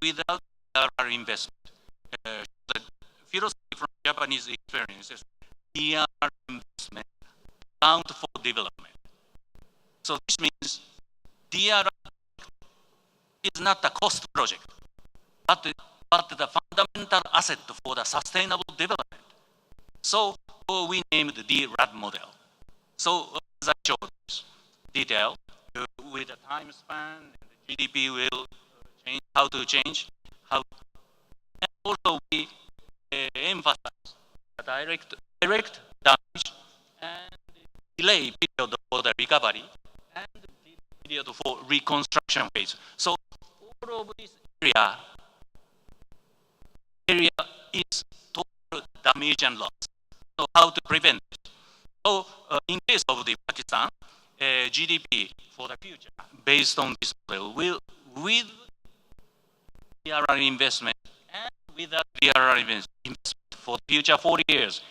without our investment. The philosophy from Japanese experiences, DR investment account for development. So this means DR is not a cost project, but the fundamental asset for the sustainable development. So we named the DRAD model. So as I showed this detail, with the time span, the GDP will change, how to change, how, and also we emphasize the direct damage and delay period for the recovery and period for reconstruction phase. So all of this area is total damage and loss. So how to prevent it? So in case of the Pakistan, GDP for the future based on this model will with DRR investment and without DRR investment for the future 40 years,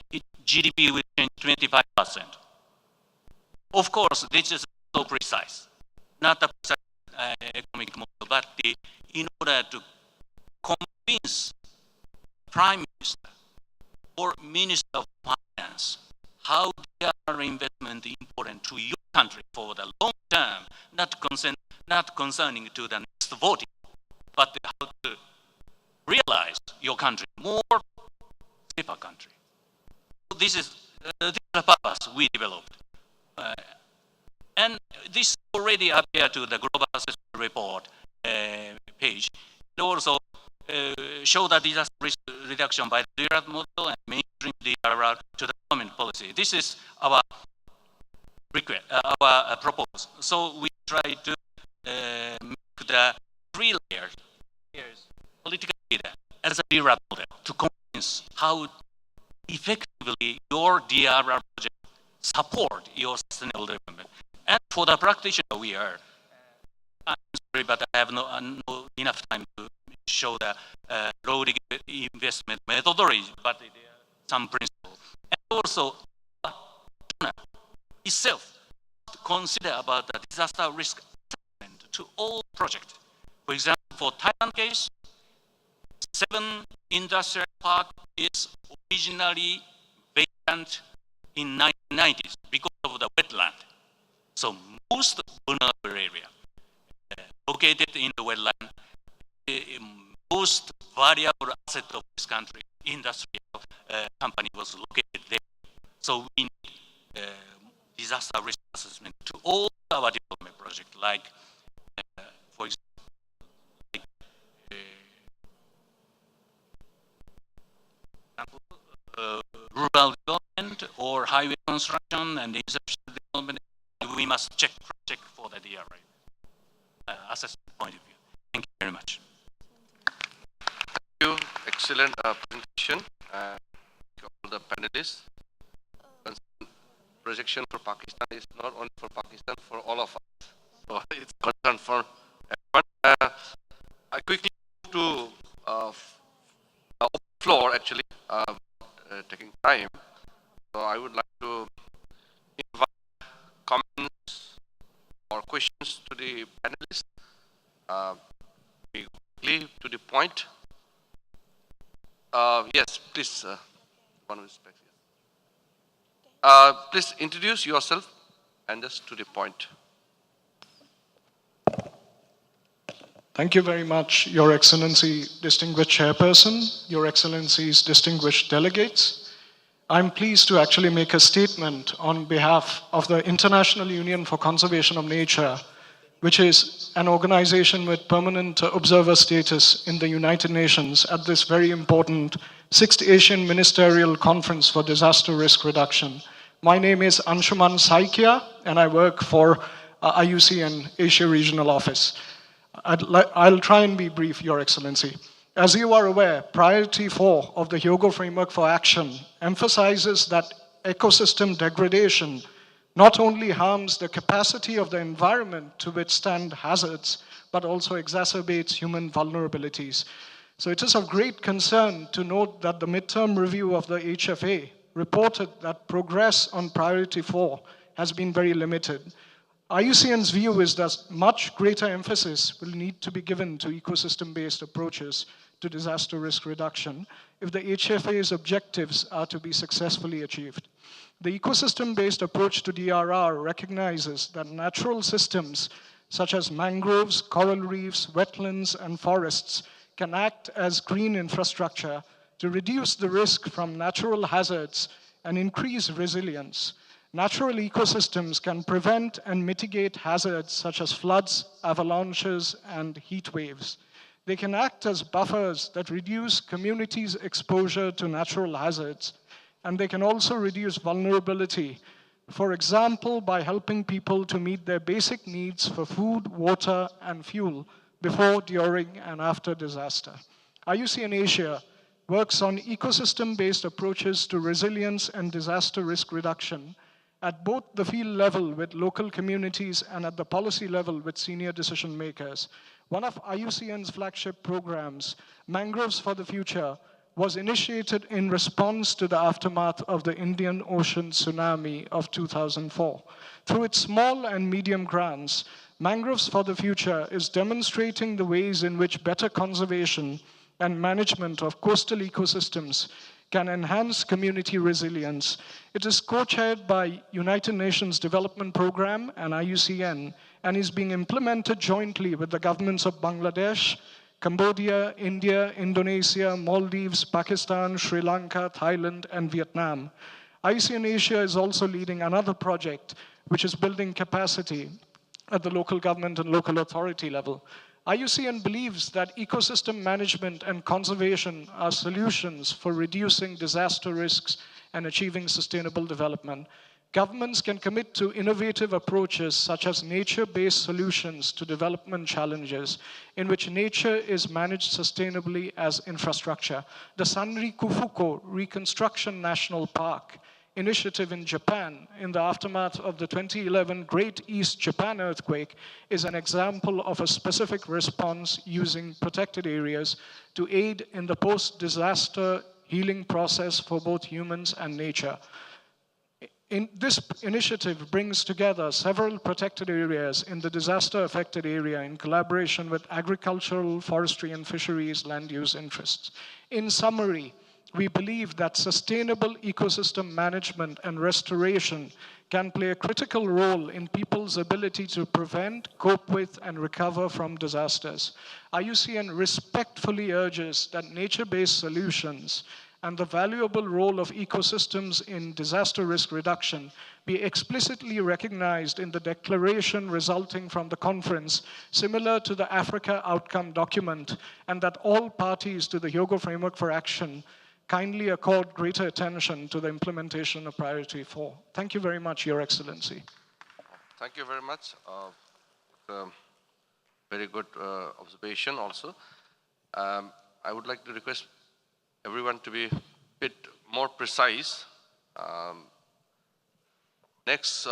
GDP will change 25%. Of course, this is so precise, not a precise economic model, but in order to convince Prime Minister or Minister of Finance how DRR investment is important to your country for the long term, not concerning to the next voting, but how to realize your country more safer country. So this is the purpose we developed. And this already appeared to the Global Assessment Report page. It also show the disaster risk reduction by the DRR model and mainstream DRR to the government policy. This is our request, our proposal. So we try to make the 3 layers, political leader as a DRR model to convince how effectively your DRR project support your sustainable development. And for the practitioner, we are, I'm sorry, but I have no enough time to show the loading investment methodology, but there are some principles. And also, itself consider about the disaster risk assessment to all projects. For example, for Thailand case, 7 industrial park is originally vacant in 1990s because of the wetland. So most vulnerable area located in the wetland, most valuable asset of this country, industrial company was located there. So we need disaster risk assessment to all our development projects, like, for example, rural development or highway construction and infrastructure development. We must check for the DRR assessment point of view. Thank you very much. Thank you. Excellent presentation. All the panelists. Projection for Pakistan is not only for Pakistan, for all of us. So it's concern for everyone. I quickly move to floor, actually, taking time. So I would like to invite comments or questions to the panelists. Quickly to the point. Yes, please. One respect. Please introduce yourself and just to the point. Thank you very much, Your Excellency, distinguished chairperson, Your Excellencies, distinguished delegates. I'm pleased to actually make a statement on behalf of the International Union for Conservation of Nature, which is an organization with permanent observer status in the United Nations at this very important 6th Asian Ministerial Conference for Disaster Risk Reduction. My name is Anshuman Saikia, and I work for IUCN Asia Regional Office. I'll try and be brief, Your Excellency. As you are aware, Priority 4 of the Hyogo Framework for Action emphasizes that ecosystem degradation not only harms the capacity of the environment to withstand hazards, but also exacerbates human vulnerabilities. So it is of great concern to note that the midterm review of the HFA reported that progress on priority 4 has been very limited. IUCN's view is that much greater emphasis will need to be given to ecosystem-based approaches to disaster risk reduction if the HFA's objectives are to be successfully achieved. The ecosystem-based approach to DRR recognizes that natural systems such as mangroves, coral reefs, wetlands, and forests can act as green infrastructure to reduce the risk from natural hazards and increase resilience. Natural ecosystems can prevent and mitigate hazards such as floods, avalanches, and heat waves. They can act as buffers that reduce communities' exposure to natural hazards, and they can also reduce vulnerability, for example, by helping people to meet their basic needs for food, water, and fuel before, during, and after disaster. IUCN Asia works on ecosystem-based approaches to resilience and disaster risk reduction at both the field level with local communities and at the policy level with senior decision makers. One of IUCN's flagship programs, Mangroves for the Future, was initiated in response to the aftermath of the Indian Ocean tsunami of 2004. Through its small and medium grants, Mangroves for the Future is demonstrating the ways in which better conservation and management of coastal ecosystems can enhance community resilience. It is co-chaired by United Nations Development Programme and IUCN, and is being implemented jointly with the governments of Bangladesh, Cambodia, India, Indonesia, Maldives, Pakistan, Sri Lanka, Thailand, and Vietnam. IUCN Asia is also leading another project which is building capacity at the local government and local authority level. IUCN believes that ecosystem management and conservation are solutions for reducing disaster risks and achieving sustainable development. Governments can commit to innovative approaches such as nature-based solutions to development challenges in which nature is managed sustainably as infrastructure. The Sanrikufuku Reconstruction National Park initiative in Japan in the aftermath of the 2011 Great East Japan earthquake is an example of a specific response using protected areas to aid in the post-disaster healing process for both humans and nature. This initiative brings together several protected areas in the disaster-affected area in collaboration with agricultural, forestry, and fisheries land use interests. In summary, we believe that sustainable ecosystem management and restoration can play a critical role in people's ability to prevent, cope with, and recover from disasters. IUCN respectfully urges that nature-based solutions and the valuable role of ecosystems in disaster risk reduction be explicitly recognized in the declaration resulting from the conference, similar to the Africa Outcome document, and that all parties to the Hyogo Framework for Action kindly accord greater attention to the implementation of Priority 4. Thank you very much, Your Excellency. Thank you very much. Very good observation also. I would like to request everyone to be a bit more precise. Next,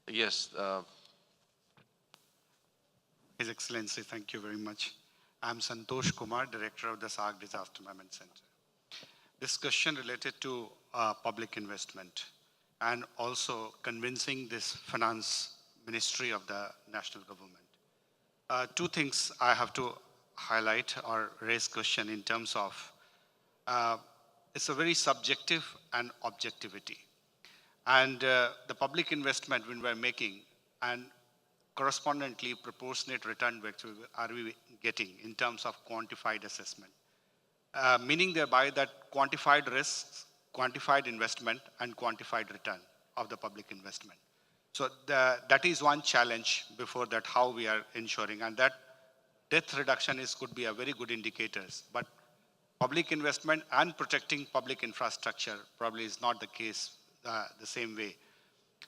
yes. His Excellency, thank you very much. I'm Santosh Kumar, Director of the SARC Disaster Management Center. This question related to public investment and also convincing this finance ministry of the national government. Two things I have to highlight or raise question in terms of, it's a very subjective and objectivity. And the public investment when we're making and correspondingly proportionate return which are we getting in terms of quantified assessment. Meaning thereby that quantified risks, quantified investment, and quantified return of the public investment. So that is one challenge before that how we are ensuring, and that death reduction could be a very good indicators, but public investment and protecting public infrastructure probably is not the case the same way.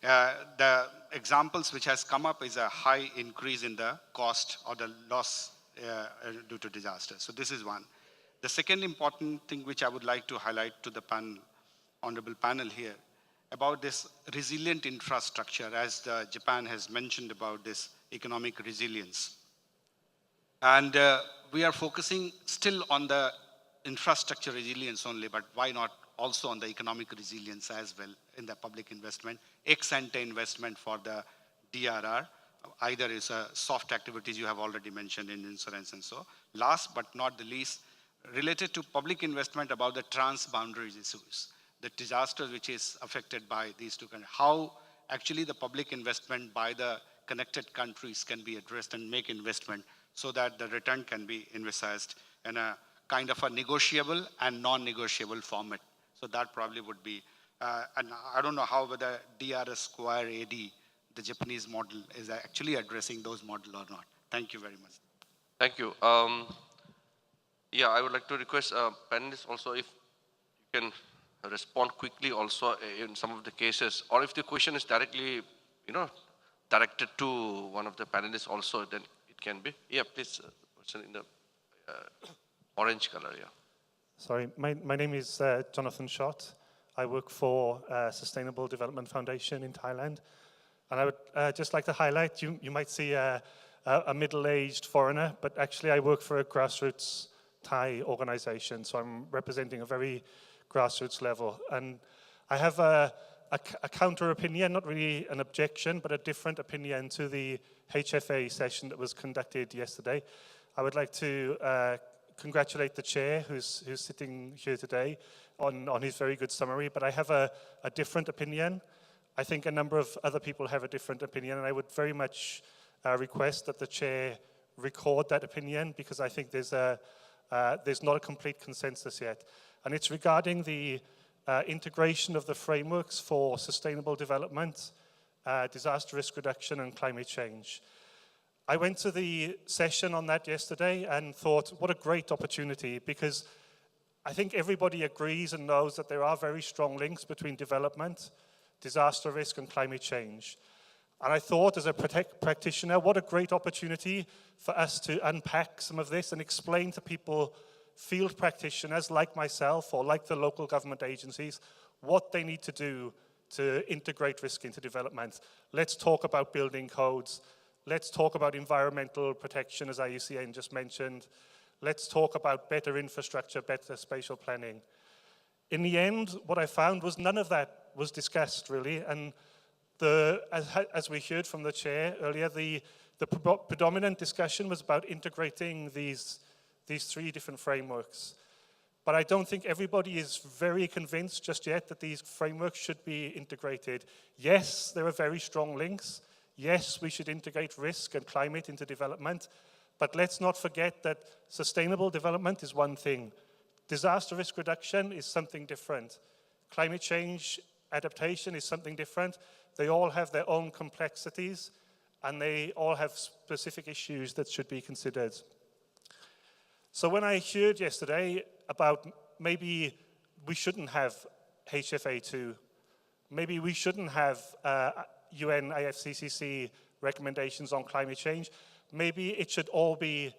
The examples which has come up is a high increase in the cost or the loss due to disaster. So this is one. The second important thing which I would like to highlight to the panel, honorable panel here, about this resilient infrastructure, as Japan has mentioned about this economic resilience. And we are focusing still on the infrastructure resilience only, but why not also on the economic resilience as well in the public investment, ex-ante investment for the DRR, either is soft activities you have already mentioned in insurance and so. Last but not the least, related to public investment about the trans-boundaries issues, the disasters which is affected by these two countries, how actually the public investment by the connected countries can be addressed and make investment so that the return can be envisaged in a kind of a negotiable and non-negotiable format. So that probably would be, and I don't know how whether DRS Square AD, the Japanese model, is actually addressing those model or not. Thank you very much. Thank you. Yeah, I would like to request panelists also if you can respond quickly also in some of the cases, or if the question is directly, directed to one of the panelists also, then it can be. Yeah, please, person in the orange color, yeah. Sorry, my name is Jonathan Schott. I work for Sustainable Development Foundation in Thailand. And I would just like to highlight, you might see a middle-aged foreigner, but actually I work for a grassroots Thai organization, so I'm representing a very grassroots level. And I have a counter opinion, not really an objection, but a different opinion to the HFA session that was conducted yesterday. I would like to congratulate the chair who's sitting here today on his very good summary, but I have a different opinion. I think a number of other people have a different opinion, and I would very much request that the chair record that opinion, because I think there's not a complete consensus yet. And it's regarding the integration of the frameworks for sustainable development, disaster risk reduction, and climate change. I went to the session on that yesterday and thought, what a great opportunity, because I think everybody agrees and knows that there are very strong links between development, disaster risk, and climate change. And I thought, as a practitioner, what a great opportunity for us to unpack some of this and explain to people, field practitioners like myself or like the local government agencies, what they need to do to integrate risk into development. Let's talk about building codes. Let's talk about environmental protection, as IUCN just mentioned. Let's talk about better infrastructure, better spatial planning. In the end, what I found was none of that was discussed, really. And as we heard from the chair earlier, the predominant discussion was about integrating these three different frameworks. But I don't think everybody is very convinced just yet that these frameworks should be integrated. Yes, there are very strong links. Yes, we should integrate risk and climate into development. But let's not forget that sustainable development is one thing. Disaster risk reduction is something different. Climate change adaptation is something different. They all have their own complexities, and they all have specific issues that should be considered. So when I heard yesterday about maybe we shouldn't have HFA2, maybe we shouldn't have UN IFCCC recommendations on climate change, maybe it should all be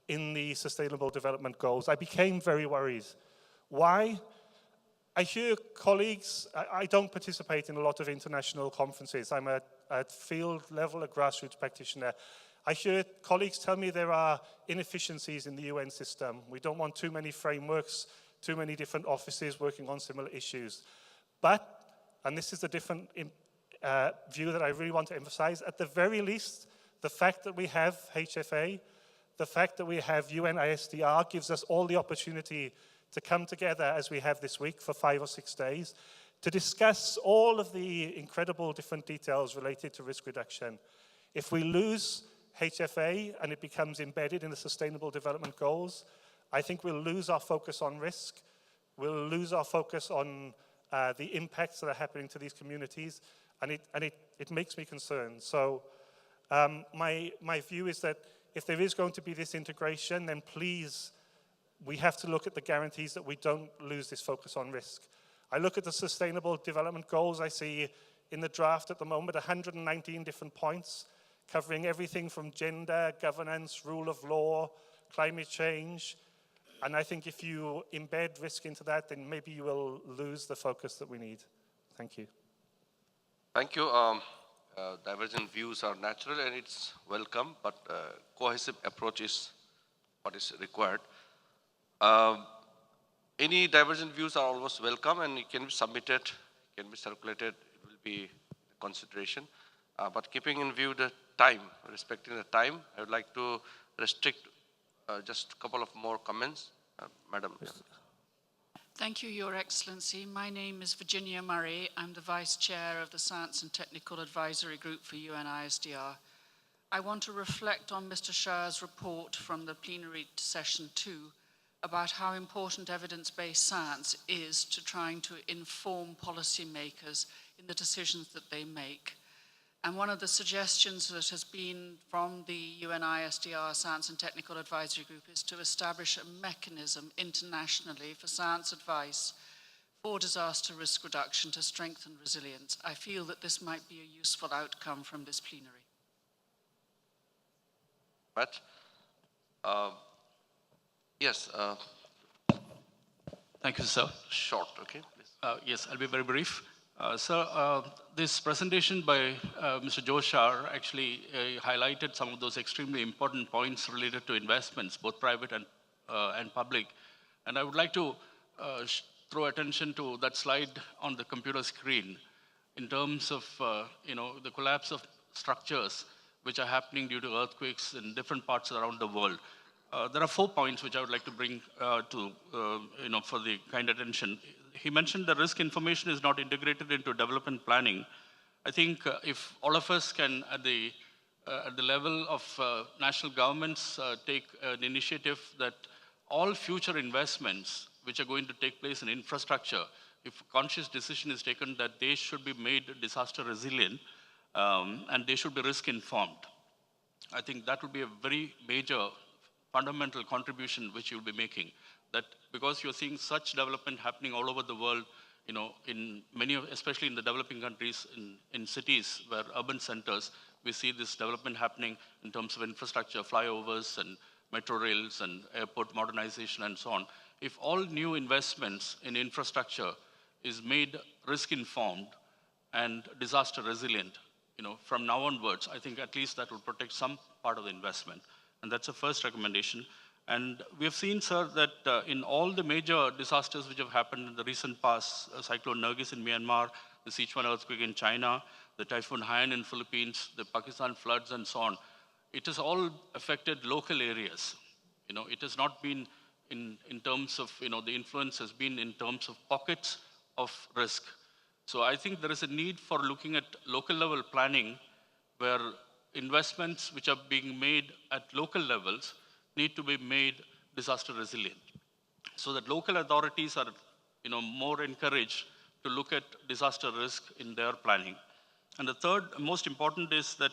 in the Sustainable Development Goals, I became very worried. Why? I hear colleagues, I don't participate in a lot of international conferences. I'm at field level, a grassroots practitioner. I hear colleagues tell me there are inefficiencies in the UN system. We don't want too many frameworks, too many different offices working on similar issues. But, and this is a different view that I really want to emphasize, at the very least, the fact that we have HFA, the fact that we have UN ISDR gives us all the opportunity to come together as we have this week for 5 or 6 days to discuss all of the incredible different details related to risk reduction. If we lose HFA and it becomes embedded in the Sustainable Development Goals, I think we'll lose our focus on risk, we'll lose our focus on the impacts that are happening to these communities, and it makes me concerned. So my view is that if there is going to be this integration, then please, we have to look at the guarantees that we don't lose this focus on risk. I look at the Sustainable Development Goals, I see in the draft at the moment 119 different points covering everything from gender, governance, rule of law, climate change. And I think if you embed risk into that, then maybe you will lose the focus that we need. Thank you. Thank you. Divergent views are natural and it's welcome, but cohesive approach is what is required. Any divergent views are always welcome and it can be submitted, can be circulated, it will be consideration. But keeping in view the time, respecting the time, I would like to restrict just a couple of more comments. Madam. Thank you, Your Excellency. My name is Virginia Murray. I'm the Vice Chair of the Science and Technical Advisory Group for UNISDR. I want to reflect on Mr. Shah's report from the plenary session 2 about how important evidence-based science is to trying to inform policymakers in the decisions that they make. And one of the suggestions that has been from the UNISDR Science and Technical Advisory Group is to establish a mechanism internationally for science advice for disaster risk reduction to strengthen resilience. I feel that this might be a useful outcome from this plenary. But, yes. Thank you, sir. Short, okay, please. Yes, I'll be very brief. Sir, this presentation by Mr. Joshar actually highlighted some of those extremely important points related to investments, both private and public. And I would like to throw attention to that slide on the computer screen in terms of the collapse of structures which are happening due to earthquakes in different parts around the world. There are 4 points which I would like to bring for the kind attention. He mentioned the risk information is not integrated into development planning. I think if all of us can, at the level of national governments, take an initiative that all future investments which are going to take place in infrastructure, if a conscious decision is taken that they should be made disaster resilient and they should be risk informed. I think that would be a very major fundamental contribution which you'll be making. That because you're seeing such development happening all over the world, in many, especially in the developing countries, in cities where urban centers, we see this development happening in terms of infrastructure, flyovers and metro rails and airport modernization and so on. If all new investments in infrastructure is made risk informed and disaster resilient, from now onwards, I think at least that will protect some part of the investment. And that's the first recommendation. And we have seen, sir, that in all the major disasters which have happened in the recent past, Cyclone Nargis in Myanmar, the Sichuan earthquake in China, the Typhoon Haiyan in Philippines, the Pakistan floods and so on, it has all affected local areas. It has not been in terms of, the influence has been in terms of pockets of risk. So I think there is a need for looking at local level planning where investments which are being made at local levels need to be made disaster resilient so that local authorities are more encouraged to look at disaster risk in their planning. And the third most important is that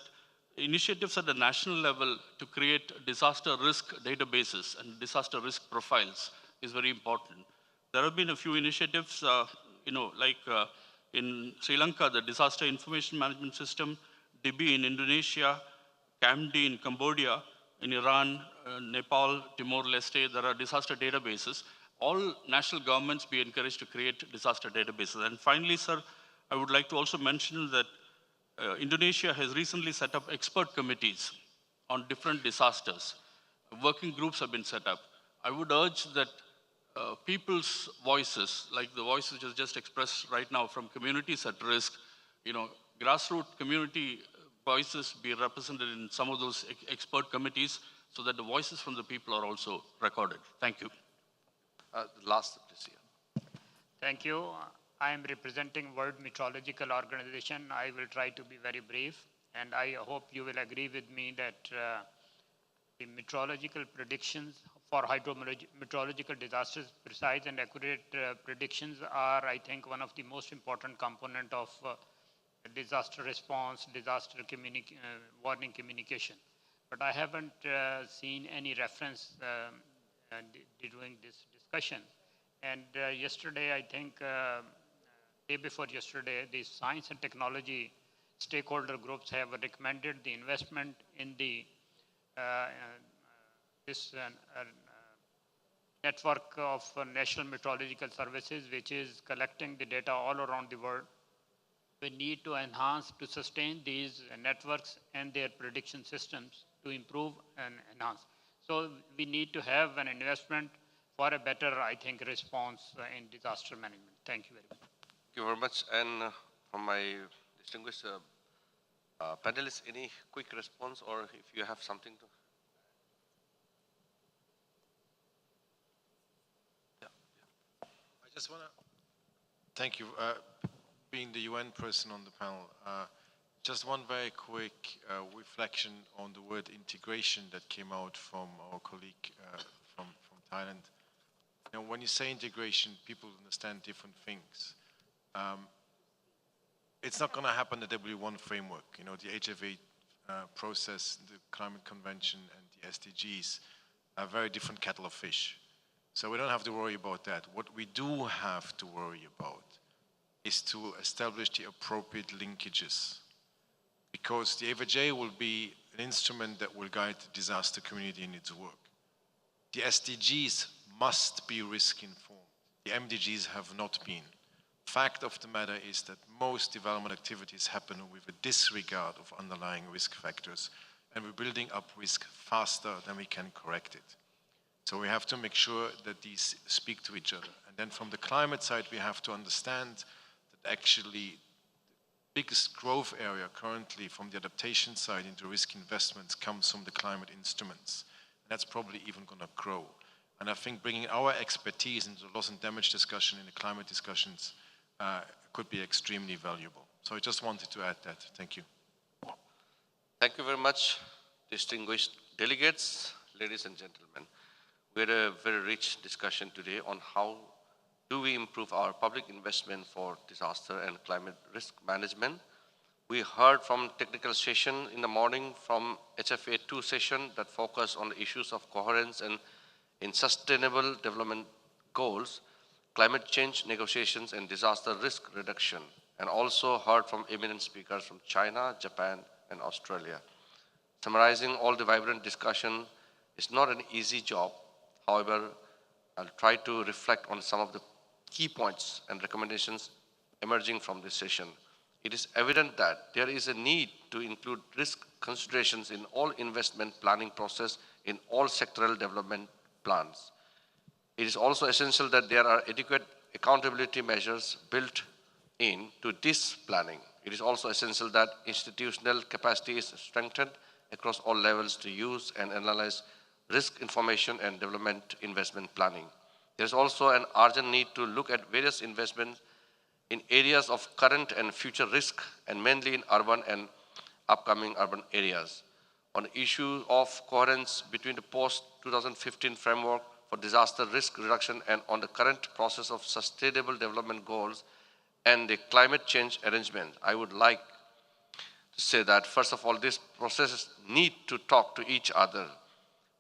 initiatives at the national level to create disaster risk databases and disaster risk profiles is very important. There have been a few initiatives, in Sri Lanka, the Disaster Information Management System, DIBI in Indonesia, CAMD in Cambodia, in Iran, Nepal, Timor-Leste, there are disaster databases. All national governments be encouraged to create disaster databases. And finally, sir, I would like to also mention that Indonesia has recently set up expert committees on different disasters. Working groups have been set up. I would urge that people's voices, like the voice which is just expressed right now from communities at risk, grassroots community voices be represented in some of those expert committees so that the voices from the people are also recorded. Thank you. Last, please. Thank you. I am representing World Meteorological Organization. I will try to be very brief, and I hope you will agree with me that the meteorological predictions for hydrometeorological disasters, precise and accurate predictions are, I think, one of the most important component of disaster response, disaster warning communication. But I haven't seen any reference during this discussion. And yesterday, I think, day before yesterday, the science and technology stakeholder groups have recommended the investment in the this network of National Meteorological Services, which is collecting the data all around the world. we need to enhance to sustain these networks and their prediction systems to improve and enhance. So we need to have an investment for a better, I think, response in disaster management. Thank you very much. Thank you very much. And from my distinguished panelists, any quick response, or if you have something to? I just want to thank you. Being the UN person on the panel, just one very quick reflection on the word integration that came out from our colleague from Thailand. You know, when you say integration, people understand different things. It's not going to happen that there will be one framework. You know, the HFA process, the Climate Convention, and the SDGs are very different kettle of fish. So we don't have to worry about that. What we do have to worry about is to establish the appropriate linkages, because the FHA will be an instrument that will guide the disaster community in its work. The SDGs must be risk-informed. The MDGs have not been. Fact of the matter is that most development activities happen with a disregard of underlying risk factors, and we're building up risk faster than we can correct it. So we have to make sure that these speak to each other. And then from the climate side, we have to understand that actually the biggest growth area currently from the adaptation side into risk investments comes from the climate instruments. And that's probably even going to grow. And I think bringing our expertise into the loss and damage discussion in the climate discussions could be extremely valuable. So I just wanted to add that. Thank you. Thank you very much, distinguished delegates, ladies and gentlemen. We had a very rich discussion today on how do we improve our public investment for disaster and climate risk management. We heard from technical session in the morning from HFA2 session that focused on the issues of coherence and in sustainable development goals, climate change negotiations, and disaster risk reduction, and also heard from eminent speakers from China, Japan, and Australia. Summarizing all the vibrant discussion is not an easy job. However, I'll try to reflect on some of the key points and recommendations emerging from this session. It is evident that there is a need to include risk considerations in all investment planning process in all sectoral development plans. It is also essential that there are adequate accountability measures built in to this planning. It is also essential that institutional capacity is strengthened across all levels to use and analyze risk information and development investment planning. There is also an urgent need to look at various investments in areas of current and future risk, and mainly in urban and upcoming urban areas. On the issue of coherence between the post-2015 framework for disaster risk reduction and on the current process of sustainable development goals and the climate change arrangement, I would like to say that, first of all, these processes need to talk to each other.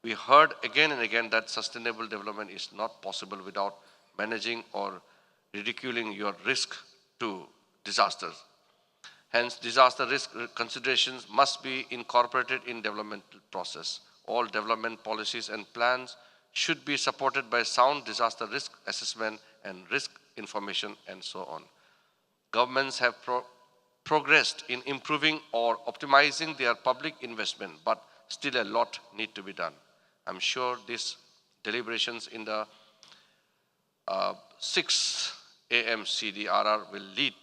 We heard again and again that sustainable development is not possible without managing or ridiculing your risk to disasters. Hence, disaster risk considerations must be incorporated in development process. All development policies and plans should be supported by sound disaster risk assessment and risk information and so on. Governments have progressed in improving or optimizing their public investment, but still a lot need to be done. I'm sure these deliberations in the 6thAMCDRR will lead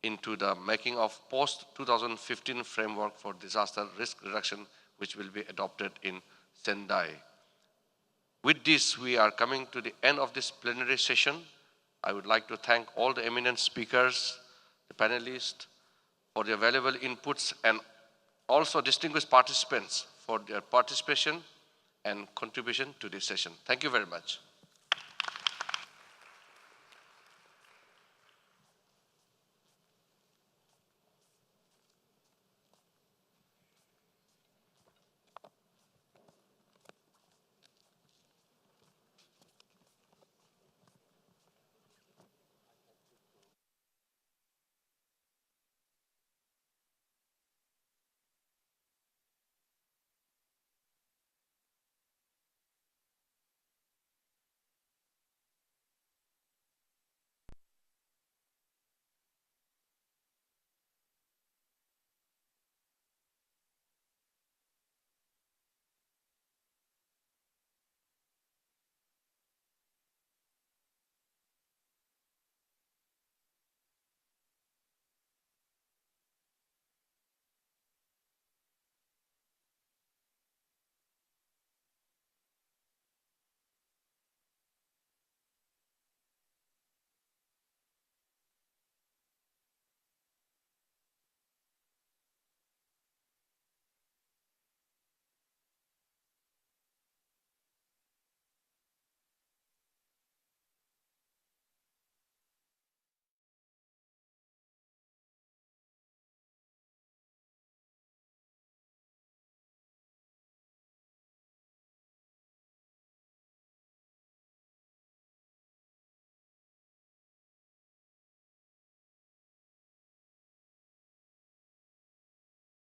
into the making of post-2015 framework for disaster risk reduction, which will be adopted in Sendai. With this, we are coming to the end of this plenary session. I would like to thank all the eminent speakers, the panelists, for their valuable inputs, and also distinguished participants for their participation and contribution to this session. Thank you very much.